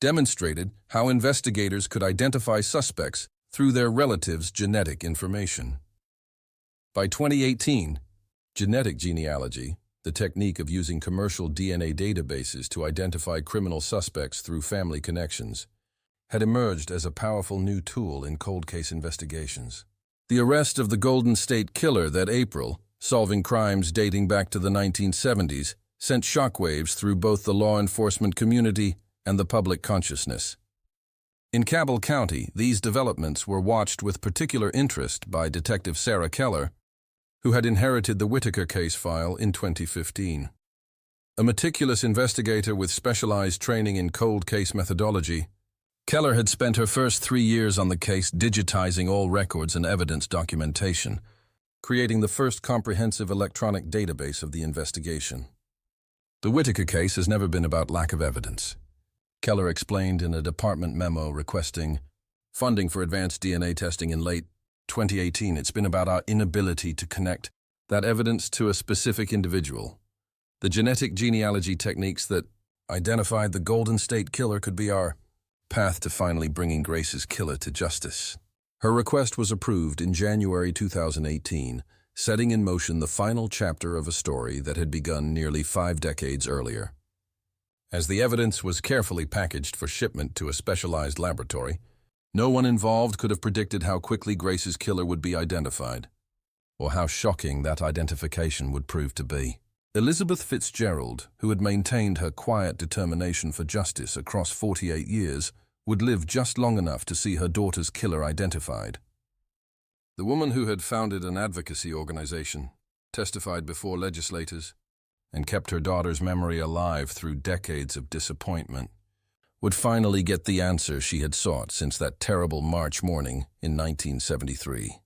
demonstrated how investigators could identify suspects through their relatives' genetic information. By 2018, genetic genealogy, the technique of using commercial DNA databases to identify criminal suspects through family connections, had emerged as a powerful new tool in cold case investigations. The arrest of the Golden State Killer that April, solving crimes dating back to the 1970s, sent shockwaves through both the law enforcement community and the public consciousness. In Cabell County, these developments were watched with particular interest by Detective Sarah Keller, who had inherited the Whitaker case file in 2015. A meticulous investigator with specialized training in cold case methodology, Keller had spent her first 3 years on the case digitizing all records and evidence documentation, creating the first comprehensive electronic database of the investigation. The Whitaker case has never been about lack of evidence. Keller explained in a department memo requesting funding for advanced DNA testing in late 2018. It's been about our inability to connect that evidence to a specific individual. The genetic genealogy techniques that identified the Golden State Killer could be our path to finally bringing Grace's killer to justice. Her request was approved in January 2018, setting in motion the final chapter of a story that had begun nearly 5 decades earlier. As the evidence was carefully packaged for shipment to a specialized laboratory, no one involved could have predicted how quickly Grace's killer would be identified, or how shocking that identification would prove to be. Elizabeth Fitzgerald, who had maintained her quiet determination for justice across 48 years, would live just long enough to see her daughter's killer identified. The woman who had founded an advocacy organization, testified before legislators, and kept her daughter's memory alive through decades of disappointment, would finally get the answer she had sought since that terrible March morning in 1973.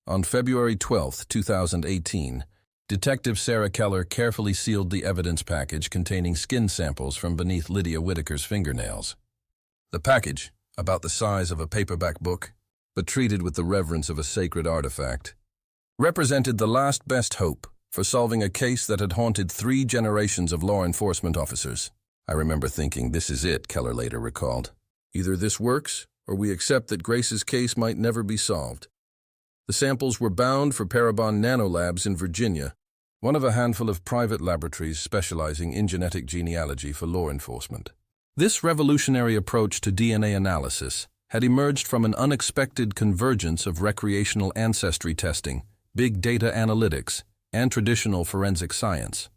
On February 12, 2018, Detective Sarah Keller carefully sealed the evidence package containing skin samples from beneath Lydia Whitaker's fingernails. The package, about the size of a paperback book, but treated with the reverence of a sacred artifact, represented the last best hope for solving a case that had haunted 3 generations of law enforcement officers. I remember thinking, this is it, Keller later recalled. Either this works, or we accept that Grace's case might never be solved. The samples were bound for Parabon Nanolabs in Virginia, one of a handful of private laboratories specializing in genetic genealogy for law enforcement. This revolutionary approach to DNA analysis had emerged from an unexpected convergence of recreational ancestry testing, big data analytics, and traditional forensic science.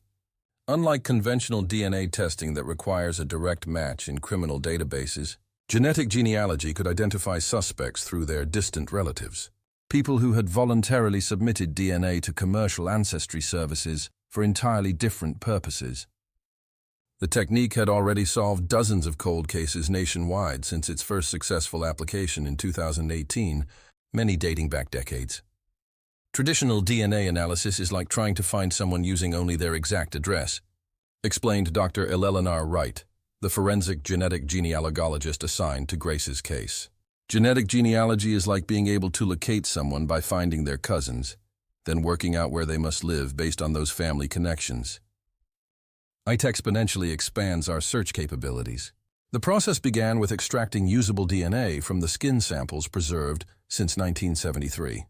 Unlike conventional DNA testing that requires a direct match in criminal databases, genetic genealogy could identify suspects through their distant relatives. People who had voluntarily submitted DNA to commercial ancestry services for entirely different purposes. The technique had already solved dozens of cold cases nationwide since its first successful application in 2018, many dating back decades. Traditional DNA analysis is like trying to find someone using only their exact address, explained Dr. Eleanor Wright, the forensic genetic genealogist assigned to Grace's case. Genetic genealogy is like being able to locate someone by finding their cousins, then working out where they must live based on those family connections. It exponentially expands our search capabilities. The process began with extracting usable DNA from the skin samples preserved since 1973.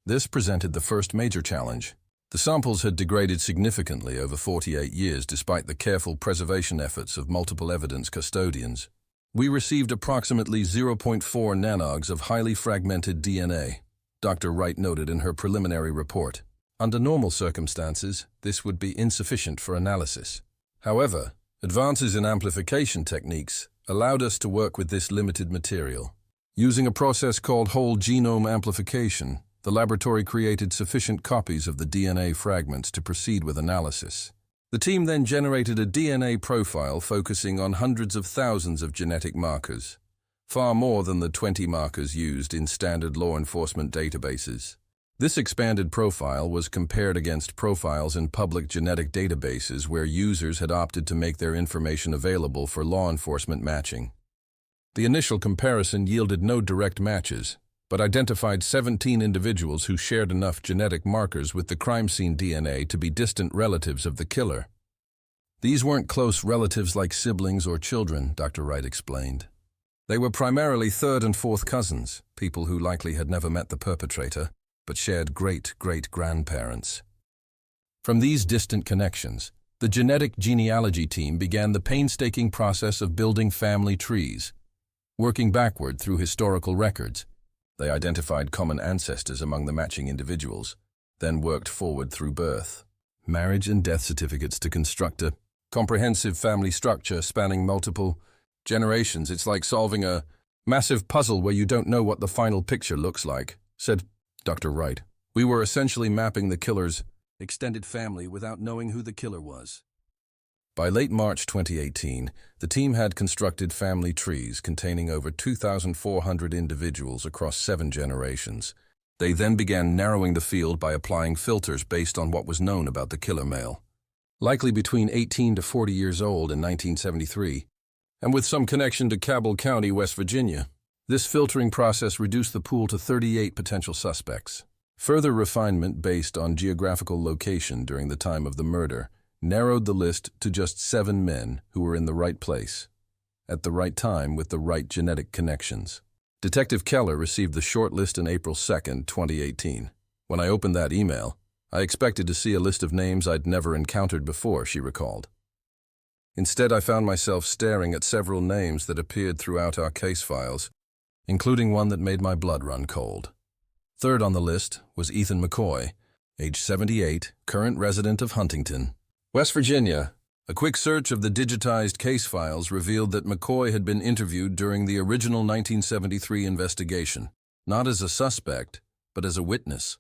This presented the first major challenge. The samples had degraded significantly over 48 years despite the careful preservation efforts of multiple evidence custodians. We received approximately 0.4 nanogs of highly fragmented DNA, Dr. Wright noted in her preliminary report. Under normal circumstances, this would be insufficient for analysis. However, advances in amplification techniques allowed us to work with this limited material. Using a process called whole genome amplification, the laboratory created sufficient copies of the DNA fragments to proceed with analysis. The team then generated a DNA profile focusing on hundreds of thousands of genetic markers, far more than the 20 markers used in standard law enforcement databases. This expanded profile was compared against profiles in public genetic databases where users had opted to make their information available for law enforcement matching. The initial comparison yielded no direct matches, but identified 17 individuals who shared enough genetic markers with the crime scene DNA to be distant relatives of the killer. These weren't close relatives like siblings or children, Dr. Wright explained. They were primarily third and fourth cousins, people who likely had never met the perpetrator, but shared great-great-grandparents. From these distant connections, the genetic genealogy team began the painstaking process of building family trees. Working backward through historical records, they identified common ancestors among the matching individuals, then worked forward through birth, marriage and death certificates to construct a comprehensive family structure spanning multiple generations. It's like solving a massive puzzle where you don't know what the final picture looks like, said Dr. Wright. We were essentially mapping the killer's extended family without knowing who the killer was. By late March 2018, the team had constructed family trees containing over 2,400 individuals across 7 generations. They then began narrowing the field by applying filters based on what was known about the killer male. Likely between 18 to 40 years old in 1973, and with some connection to Cabell County, West Virginia. This filtering process reduced the pool to 38 potential suspects. Further refinement based on geographical location during the time of the murder narrowed the list to just 7 men who were in the right place, at the right time with the right genetic connections. Detective Keller received the short list on April 2, 2018. When I opened that email, I expected to see a list of names I'd never encountered before, she recalled. Instead, I found myself staring at several names that appeared throughout our case files, including one that made my blood run cold. Third on the list was Ethan McCoy, age 78, current resident of Huntington, West Virginia. A quick search of the digitized case files revealed that McCoy had been interviewed during the original 1973 investigation, not as a suspect, but as a witness.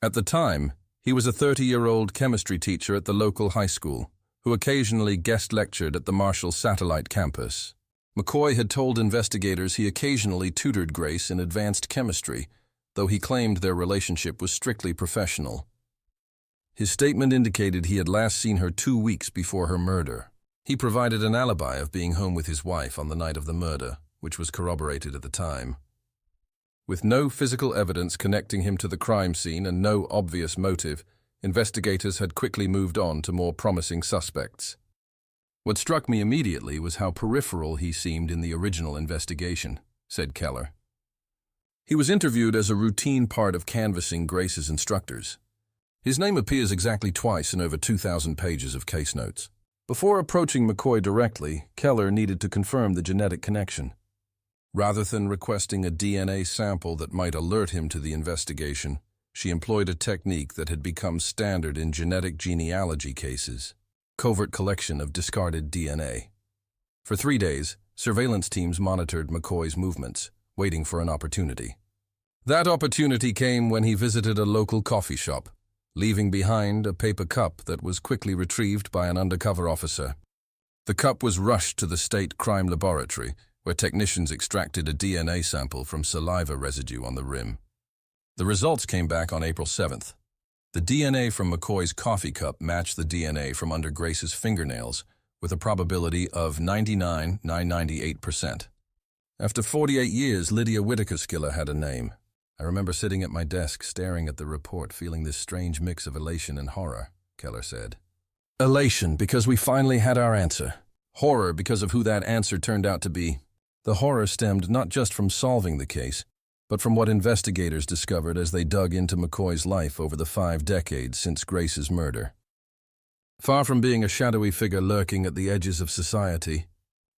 At the time, he was a 30-year-old chemistry teacher at the local high school, who occasionally guest lectured at the Marshall Satellite campus. McCoy had told investigators he occasionally tutored Grace in advanced chemistry, though he claimed their relationship was strictly professional. His statement indicated he had last seen her 2 weeks before her murder. He provided an alibi of being home with his wife on the night of the murder, which was corroborated at the time. With no physical evidence connecting him to the crime scene and no obvious motive, investigators had quickly moved on to more promising suspects. What struck me immediately was how peripheral he seemed in the original investigation, said Keller. He was interviewed as a routine part of canvassing Grace's instructors. His name appears exactly twice in over 2,000 pages of case notes. Before approaching McCoy directly, Keller needed to confirm the genetic connection. Rather than requesting a DNA sample that might alert him to the investigation, she employed a technique that had become standard in genetic genealogy cases: covert collection of discarded DNA. For 3 days, surveillance teams monitored McCoy's movements, waiting for an opportunity. That opportunity came when he visited a local coffee shop, leaving behind a paper cup that was quickly retrieved by an undercover officer. The cup was rushed to the state crime laboratory, where technicians extracted a DNA sample from saliva residue on the rim. The results came back on April 7th. The DNA from McCoy's coffee cup matched the DNA from under Grace's fingernails, with a probability of 99.998%. After 48 years, Lydia Whitaker's killer had a name. I remember sitting at my desk, staring at the report, feeling this strange mix of elation and horror, Keller said. Elation, because we finally had our answer. Horror, because of who that answer turned out to be. The horror stemmed not just from solving the case, but from what investigators discovered as they dug into McCoy's life over the 5 decades since Grace's murder. Far from being a shadowy figure lurking at the edges of society,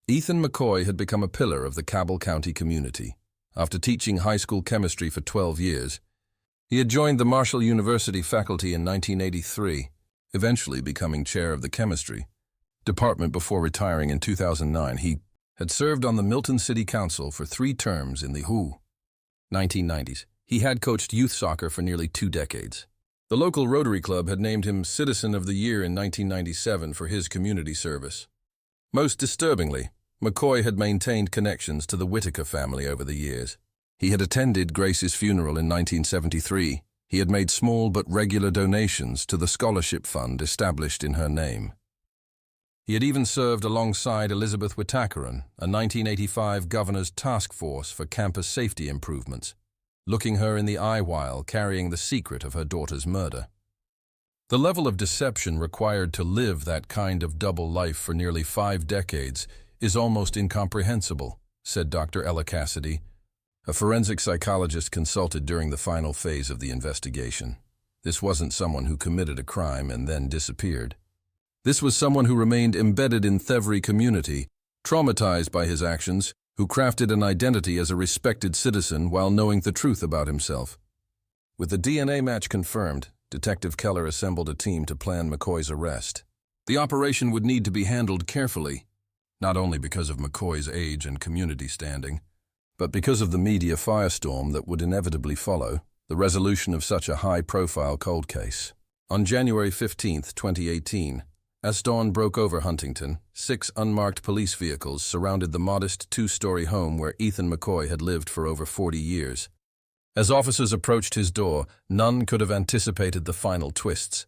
Ethan McCoy had become a pillar of the Cabell County community. After teaching high school chemistry for 12 years, he had joined the Marshall University faculty in 1983, eventually becoming chair of the chemistry department before retiring in 2009. He had served on the Milton City Council for 3 terms in the 1990s. He had coached youth soccer for nearly 2 decades. The local Rotary Club had named him Citizen of the Year in 1997 for his community service. Most disturbingly, McCoy had maintained connections to the Whitaker family over the years. He had attended Grace's funeral in 1973. He had made small but regular donations to the scholarship fund established in her name. He had even served alongside Elizabeth Whitakeron, a 1985 governor's task force for campus safety improvements, looking her in the eye while carrying the secret of her daughter's murder. The level of deception required to live that kind of double life for nearly 5 decades is almost incomprehensible, said Dr. Ella Cassidy, a forensic psychologist consulted during the final phase of the investigation. This wasn't someone who committed a crime and then disappeared. This was someone who remained embedded in Thevry community, traumatized by his actions, who crafted an identity as a respected citizen while knowing the truth about himself. With the DNA match confirmed, Detective Keller assembled a team to plan McCoy's arrest. The operation would need to be handled carefully, not only because of McCoy's age and community standing, but because of the media firestorm that would inevitably follow the resolution of such a high-profile cold case. On January 15, 2018, as dawn broke over Huntington, 6 unmarked police vehicles surrounded the modest 2-story home where Ethan McCoy had lived for over 40 years. As officers approached his door, none could have anticipated the final twists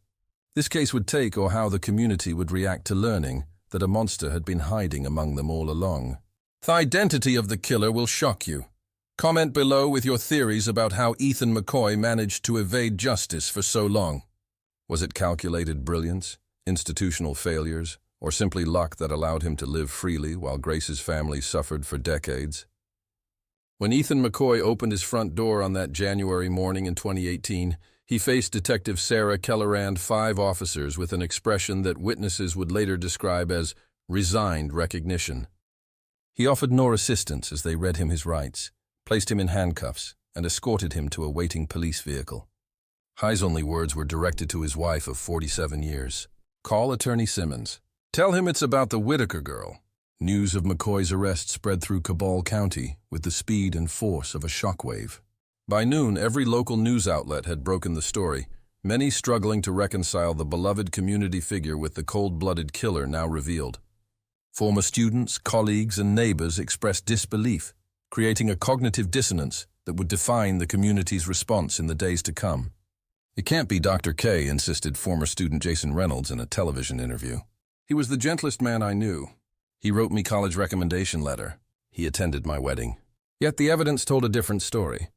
this case would take or how the community would react to learning that a monster had been hiding among them all along. The identity of the killer will shock you. Comment below with your theories about how Ethan McCoy managed to evade justice for so long. Was it calculated brilliance? institutional failures, or simply luck that allowed him to live freely while Grace's family suffered for decades? When Ethan McCoy opened his front door on that January morning in 2018, he faced Detective Sarah Keller and 5 officers with an expression that witnesses would later describe as resigned recognition. He offered no assistance as they read him his rights, placed him in handcuffs, and escorted him to a waiting police vehicle. High's only words were directed to his wife of 47 years. "Call Attorney Simmons. Tell him it's about the Whitaker girl." News of McCoy's arrest spread through Cabell County with the speed and force of a shockwave. By noon, every local news outlet had broken the story, many struggling to reconcile the beloved community figure with the cold-blooded killer now revealed. Former students, colleagues, and neighbors expressed disbelief, creating a cognitive dissonance that would define the community's response in the days to come. "It can't be Dr. K," insisted former student Jason Reynolds in a television interview. "He was the gentlest man I knew. He wrote me college recommendation letter. He attended my wedding." Yet the evidence told a different story,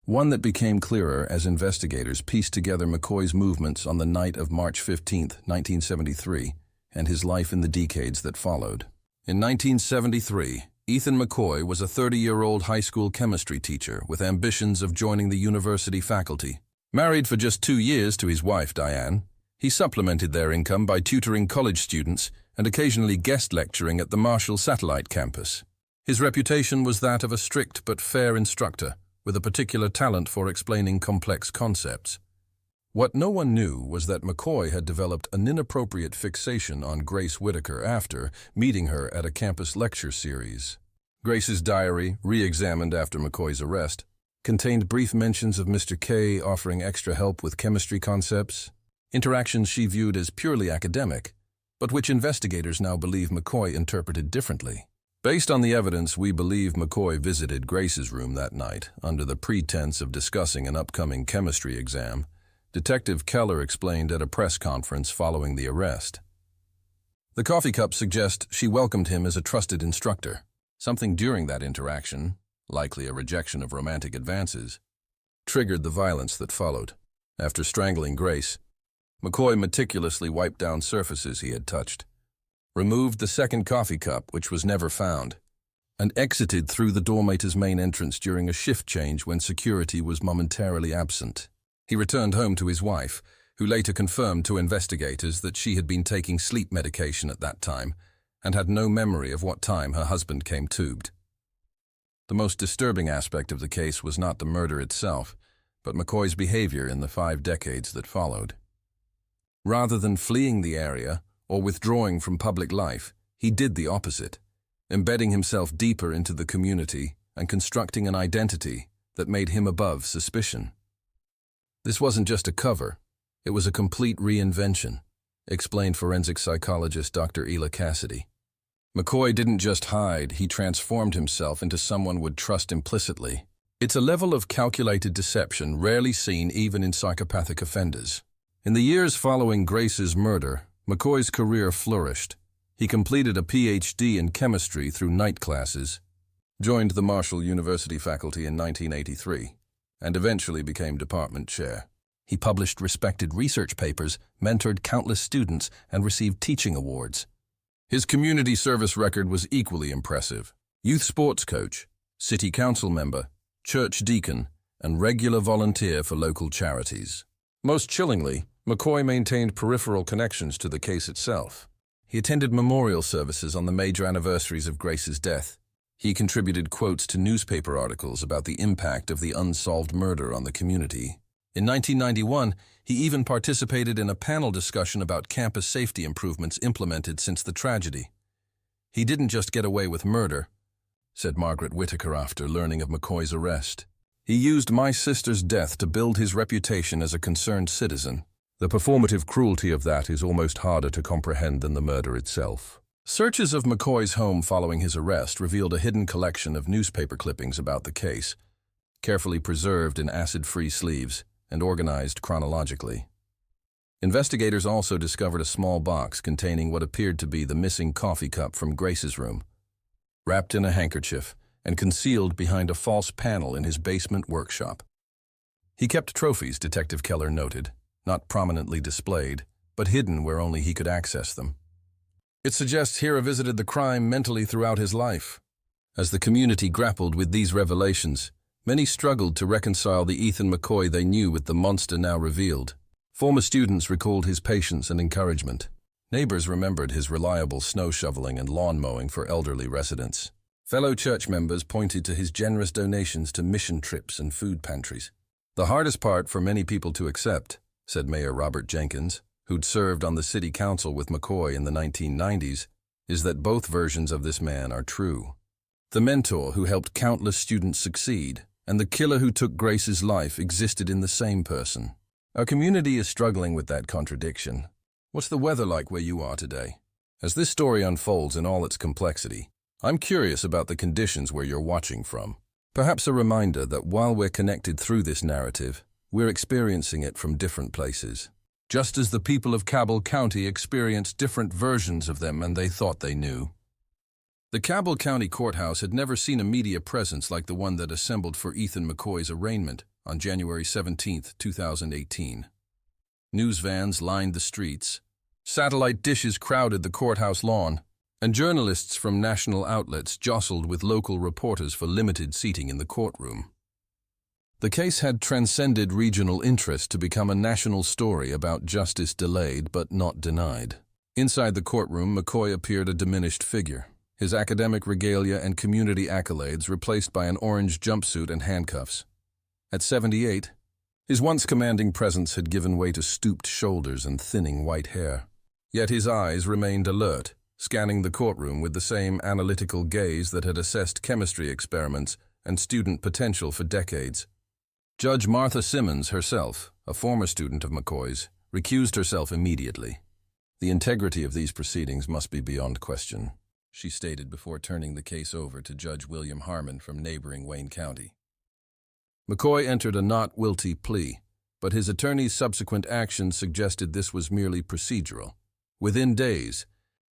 one that became clearer as investigators pieced together McCoy's movements on the night of March 15, 1973, and his life in the decades that followed. In 1973, Ethan McCoy was a 30-year-old high school chemistry teacher with ambitions of joining the university faculty. Married for just 2 years to his wife, Diane, he supplemented their income by tutoring college students and occasionally guest lecturing at the Marshall Satellite Campus. His reputation was that of a strict but fair instructor, with a particular talent for explaining complex concepts. What no one knew was that McCoy had developed an inappropriate fixation on Grace Whitaker after meeting her at a campus lecture series. Grace's diary, re-examined after McCoy's arrest, contained brief mentions of Mr. K offering extra help with chemistry concepts, interactions she viewed as purely academic, but which investigators now believe McCoy interpreted differently. Based on the evidence, we believe McCoy visited Grace's room that night under the pretense of discussing an upcoming chemistry exam, Detective Keller explained at a press conference following the arrest. The coffee cups suggest she welcomed him as a trusted instructor. Something during that interaction, likely a rejection of romantic advances, triggered the violence that followed. After strangling Grace, McCoy meticulously wiped down surfaces he had touched, removed the second coffee cup, which was never found, and exited through the dormitory's main entrance during a shift change when security was momentarily absent. He returned home to his wife, who later confirmed to investigators that she had been taking sleep medication at that time and had no memory of what time her husband came tubed. The most disturbing aspect of the case was not the murder itself, but McCoy's behavior in the 5 decades that followed. Rather than fleeing the area or withdrawing from public life, he did the opposite, embedding himself deeper into the community and constructing an identity that made him above suspicion. This wasn't just a cover, it was a complete reinvention, explained forensic psychologist Dr. Ela Cassidy. McCoy didn't just hide, he transformed himself into someone would trust implicitly. It's a level of calculated deception rarely seen even in psychopathic offenders. In the years following Grace's murder, McCoy's career flourished. He completed a PhD in chemistry through night classes, joined the Marshall University faculty in 1983, and eventually became department chair. He published respected research papers, mentored countless students, and received teaching awards. His community service record was equally impressive. Youth sports coach, city council member, church deacon, and regular volunteer for local charities. Most chillingly, McCoy maintained peripheral connections to the case itself. He attended memorial services on the major anniversaries of Grace's death. He contributed quotes to newspaper articles about the impact of the unsolved murder on the community. In 1991, he even participated in a panel discussion about campus safety improvements implemented since the tragedy. "He didn't just get away with murder," said Margaret Whitaker after learning of McCoy's arrest. "He used my sister's death to build his reputation as a concerned citizen. The performative cruelty of that is almost harder to comprehend than the murder itself." Searches of McCoy's home following his arrest revealed a hidden collection of newspaper clippings about the case, carefully preserved in acid-free sleeves and organized chronologically. Investigators also discovered a small box containing what appeared to be the missing coffee cup from Grace's room, wrapped in a handkerchief and concealed behind a false panel in his basement workshop. He kept trophies, Detective Keller noted, not prominently displayed, but hidden where only he could access them. It suggests Hira visited the crime mentally throughout his life. As the community grappled with these revelations, many struggled to reconcile the Ethan McCoy they knew with the monster now revealed. Former students recalled his patience and encouragement. Neighbors remembered his reliable snow shoveling and lawn mowing for elderly residents. Fellow church members pointed to his generous donations to mission trips and food pantries. The hardest part for many people to accept, said Mayor Robert Jenkins, who'd served on the city council with McCoy in the 1990s, is that both versions of this man are true. The mentor who helped countless students succeed and the killer who took Grace's life existed in the same person. Our community is struggling with that contradiction. What's the weather like where you are today? As this story unfolds in all its complexity, I'm curious about the conditions where you're watching from. Perhaps a reminder that while we're connected through this narrative, we're experiencing it from different places. Just as the people of Cabell County experienced different versions of them and they thought they knew. The Cabell County courthouse had never seen a media presence like the one that assembled for Ethan McCoy's arraignment on January 17, 2018. News vans lined the streets, satellite dishes crowded the courthouse lawn, and journalists from national outlets jostled with local reporters for limited seating in the courtroom. The case had transcended regional interest to become a national story about justice delayed but not denied. Inside the courtroom, McCoy appeared a diminished figure, his academic regalia and community accolades replaced by an orange jumpsuit and handcuffs. At 78, his once commanding presence had given way to stooped shoulders and thinning white hair. Yet his eyes remained alert, scanning the courtroom with the same analytical gaze that had assessed chemistry experiments and student potential for decades. Judge Martha Simmons herself, a former student of McCoy's, recused herself immediately. The integrity of these proceedings must be beyond question, she stated before turning the case over to Judge William Harmon from neighboring Wayne County. McCoy entered a not guilty plea, but his attorney's subsequent actions suggested this was merely procedural. Within days,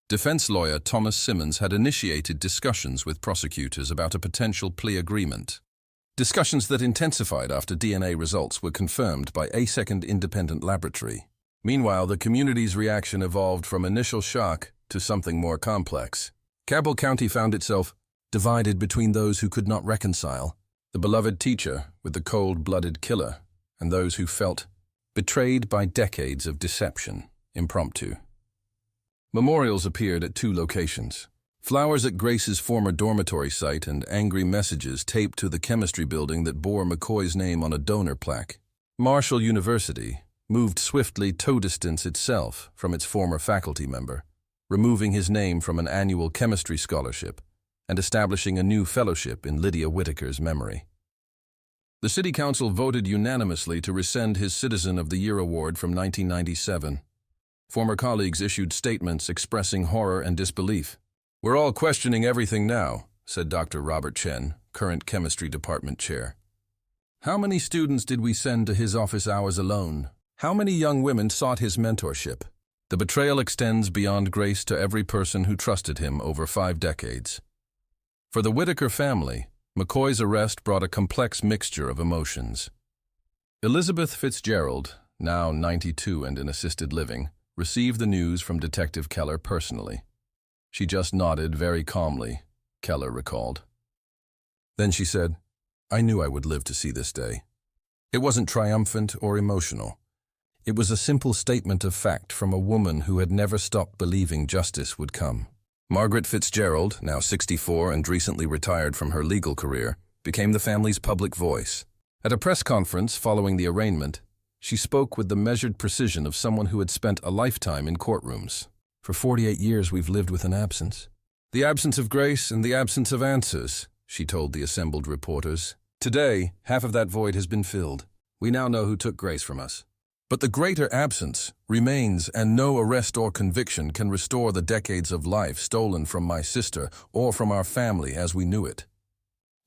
defense lawyer Thomas Simmons had initiated discussions with prosecutors about a potential plea agreement. Discussions that intensified after DNA results were confirmed by a second independent laboratory. Meanwhile, the community's reaction evolved from initial shock to something more complex. Cabell County found itself divided between those who could not reconcile, the beloved teacher with the cold-blooded killer, and those who felt betrayed by decades of deception, impromptu. Memorials appeared at 2 locations. Flowers at Grace's former dormitory site and angry messages taped to the chemistry building that bore McCoy's name on a donor plaque. Marshall University moved swiftly to distance itself from its former faculty member, removing his name from an annual chemistry scholarship and establishing a new fellowship in Lydia Whitaker's memory. The City Council voted unanimously to rescind his Citizen of the Year award from 1997. Former colleagues issued statements expressing horror and disbelief. "We're all questioning everything now," said Dr. Robert Chen, current chemistry department chair. "How many students did we send to his office hours alone? How many young women sought his mentorship? The betrayal extends beyond Grace to every person who trusted him over 5 decades. For the Whitaker family, McCoy's arrest brought a complex mixture of emotions. Elizabeth Fitzgerald, now 92 and in assisted living, received the news from Detective Keller personally. She just nodded very calmly, Keller recalled. Then she said, "I knew I would live to see this day." It wasn't triumphant or emotional. It was a simple statement of fact from a woman who had never stopped believing justice would come. Margaret Fitzgerald, now 64 and recently retired from her legal career, became the family's public voice. At a press conference following the arraignment, she spoke with the measured precision of someone who had spent a lifetime in courtrooms. "For 48 years we've lived with an absence. The absence of grace and the absence of answers," she told the assembled reporters. "Today, half of that void has been filled. We now know who took Grace from us. But the greater absence remains, and no arrest or conviction can restore the decades of life stolen from my sister or from our family as we knew it."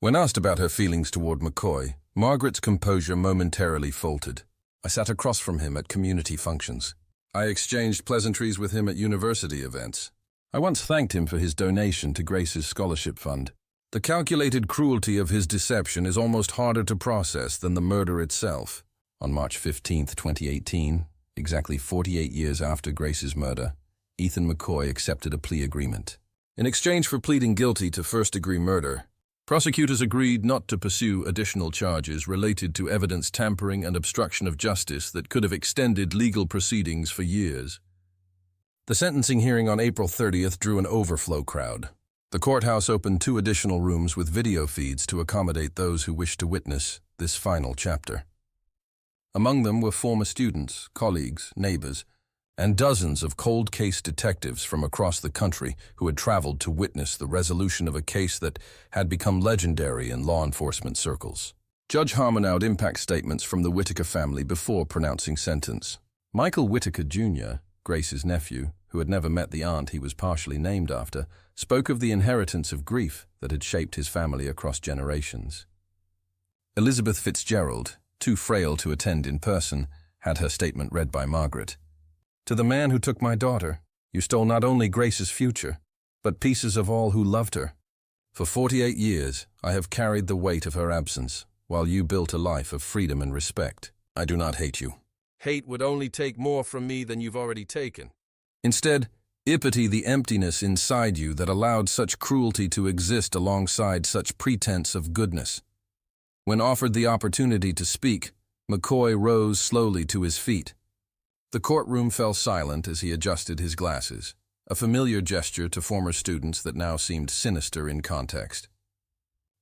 When asked about her feelings toward McCoy, Margaret's composure momentarily faltered. "I sat across from him at community functions. I exchanged pleasantries with him at university events. I once thanked him for his donation to Grace's scholarship fund. The calculated cruelty of his deception is almost harder to process than the murder itself." On March 15, 2018, Exactly 48 years after Grace's murder, Ethan McCoy accepted a plea agreement. In exchange for pleading guilty to first-degree murder, prosecutors agreed not to pursue additional charges related to evidence tampering and obstruction of justice that could have extended legal proceedings for years. The sentencing hearing on April 30th drew an overflow crowd. The courthouse opened 2 additional rooms with video feeds to accommodate those who wished to witness this final chapter. Among them were former students, colleagues, neighbors, and dozens of cold case detectives from across the country who had traveled to witness the resolution of a case that had become legendary in law enforcement circles. Judge Harmon out impact statements from the Whitaker family before pronouncing sentence. Michael Whitaker Jr., Grace's nephew, who had never met the aunt he was partially named after, spoke of the inheritance of grief that had shaped his family across generations. Elizabeth Fitzgerald, too frail to attend in person, had her statement read by Margaret. To the man who took my daughter, you stole not only Grace's future, but pieces of all who loved her. For 48 years, I have carried the weight of her absence, while you built a life of freedom and respect. I do not hate you. Hate would only take more from me than you've already taken. Instead, I pity the emptiness inside you that allowed such cruelty to exist alongside such pretense of goodness. When offered the opportunity to speak, McCoy rose slowly to his feet. The courtroom fell silent as he adjusted his glasses, a familiar gesture to former students that now seemed sinister in context.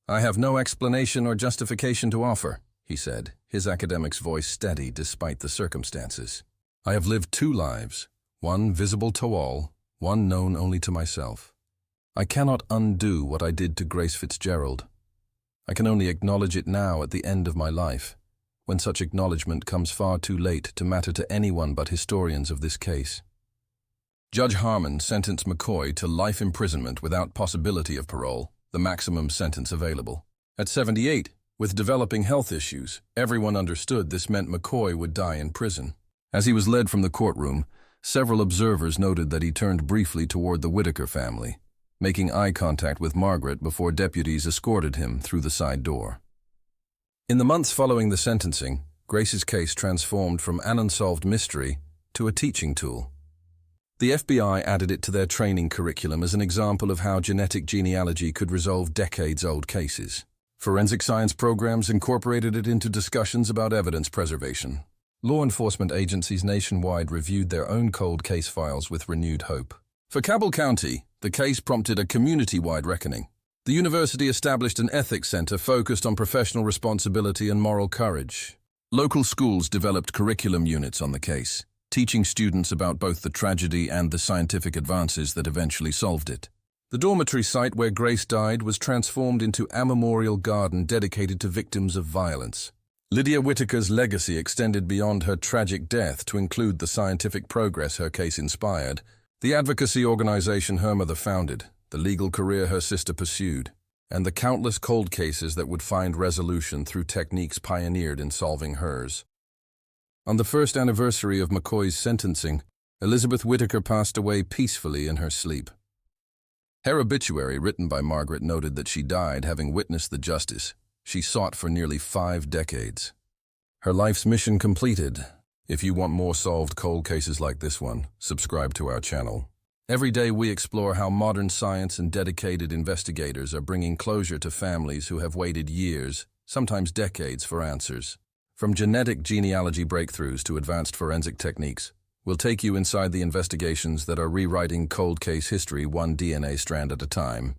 I have no explanation or justification to offer, he said, his academic's voice steady despite the circumstances. I have lived 2 lives, one visible to all, one known only to myself. I cannot undo what I did to Grace Fitzgerald. I can only acknowledge it now at the end of my life, when such acknowledgement comes far too late to matter to anyone but historians of this case. Judge Harmon sentenced McCoy to life imprisonment without possibility of parole, the maximum sentence available. At 78, with developing health issues, everyone understood this meant McCoy would die in prison. As he was led from the courtroom, several observers noted that he turned briefly toward the Whitaker family, making eye contact with Margaret before deputies escorted him through the side door. In the months following the sentencing, Grace's case transformed from an unsolved mystery to a teaching tool. The FBI added it to their training curriculum as an example of how genetic genealogy could resolve decades-old cases. Forensic science programs incorporated it into discussions about evidence preservation. Law enforcement agencies nationwide reviewed their own cold case files with renewed hope. For Cabell County, the case prompted a community-wide reckoning. The university established an ethics center focused on professional responsibility and moral courage. Local schools developed curriculum units on the case, teaching students about both the tragedy and the scientific advances that eventually solved it. The dormitory site where Grace died was transformed into a memorial garden dedicated to victims of violence. Lydia Whitaker's legacy extended beyond her tragic death to include the scientific progress her case inspired, the advocacy organization her mother founded, the legal career her sister pursued, and the countless cold cases that would find resolution through techniques pioneered in solving hers. On the first anniversary of McCoy's sentencing, Elizabeth Whitaker passed away peacefully in her sleep. Her obituary, written by Margaret, noted that she died having witnessed the justice she sought for nearly 5 decades. Her life's mission completed. If you want more solved cold cases like this one, subscribe to our channel. Every day we explore how modern science and dedicated investigators are bringing closure to families who have waited years, sometimes decades, for answers. From genetic genealogy breakthroughs to advanced forensic techniques, we'll take you inside the investigations that are rewriting cold case history one DNA strand at a time.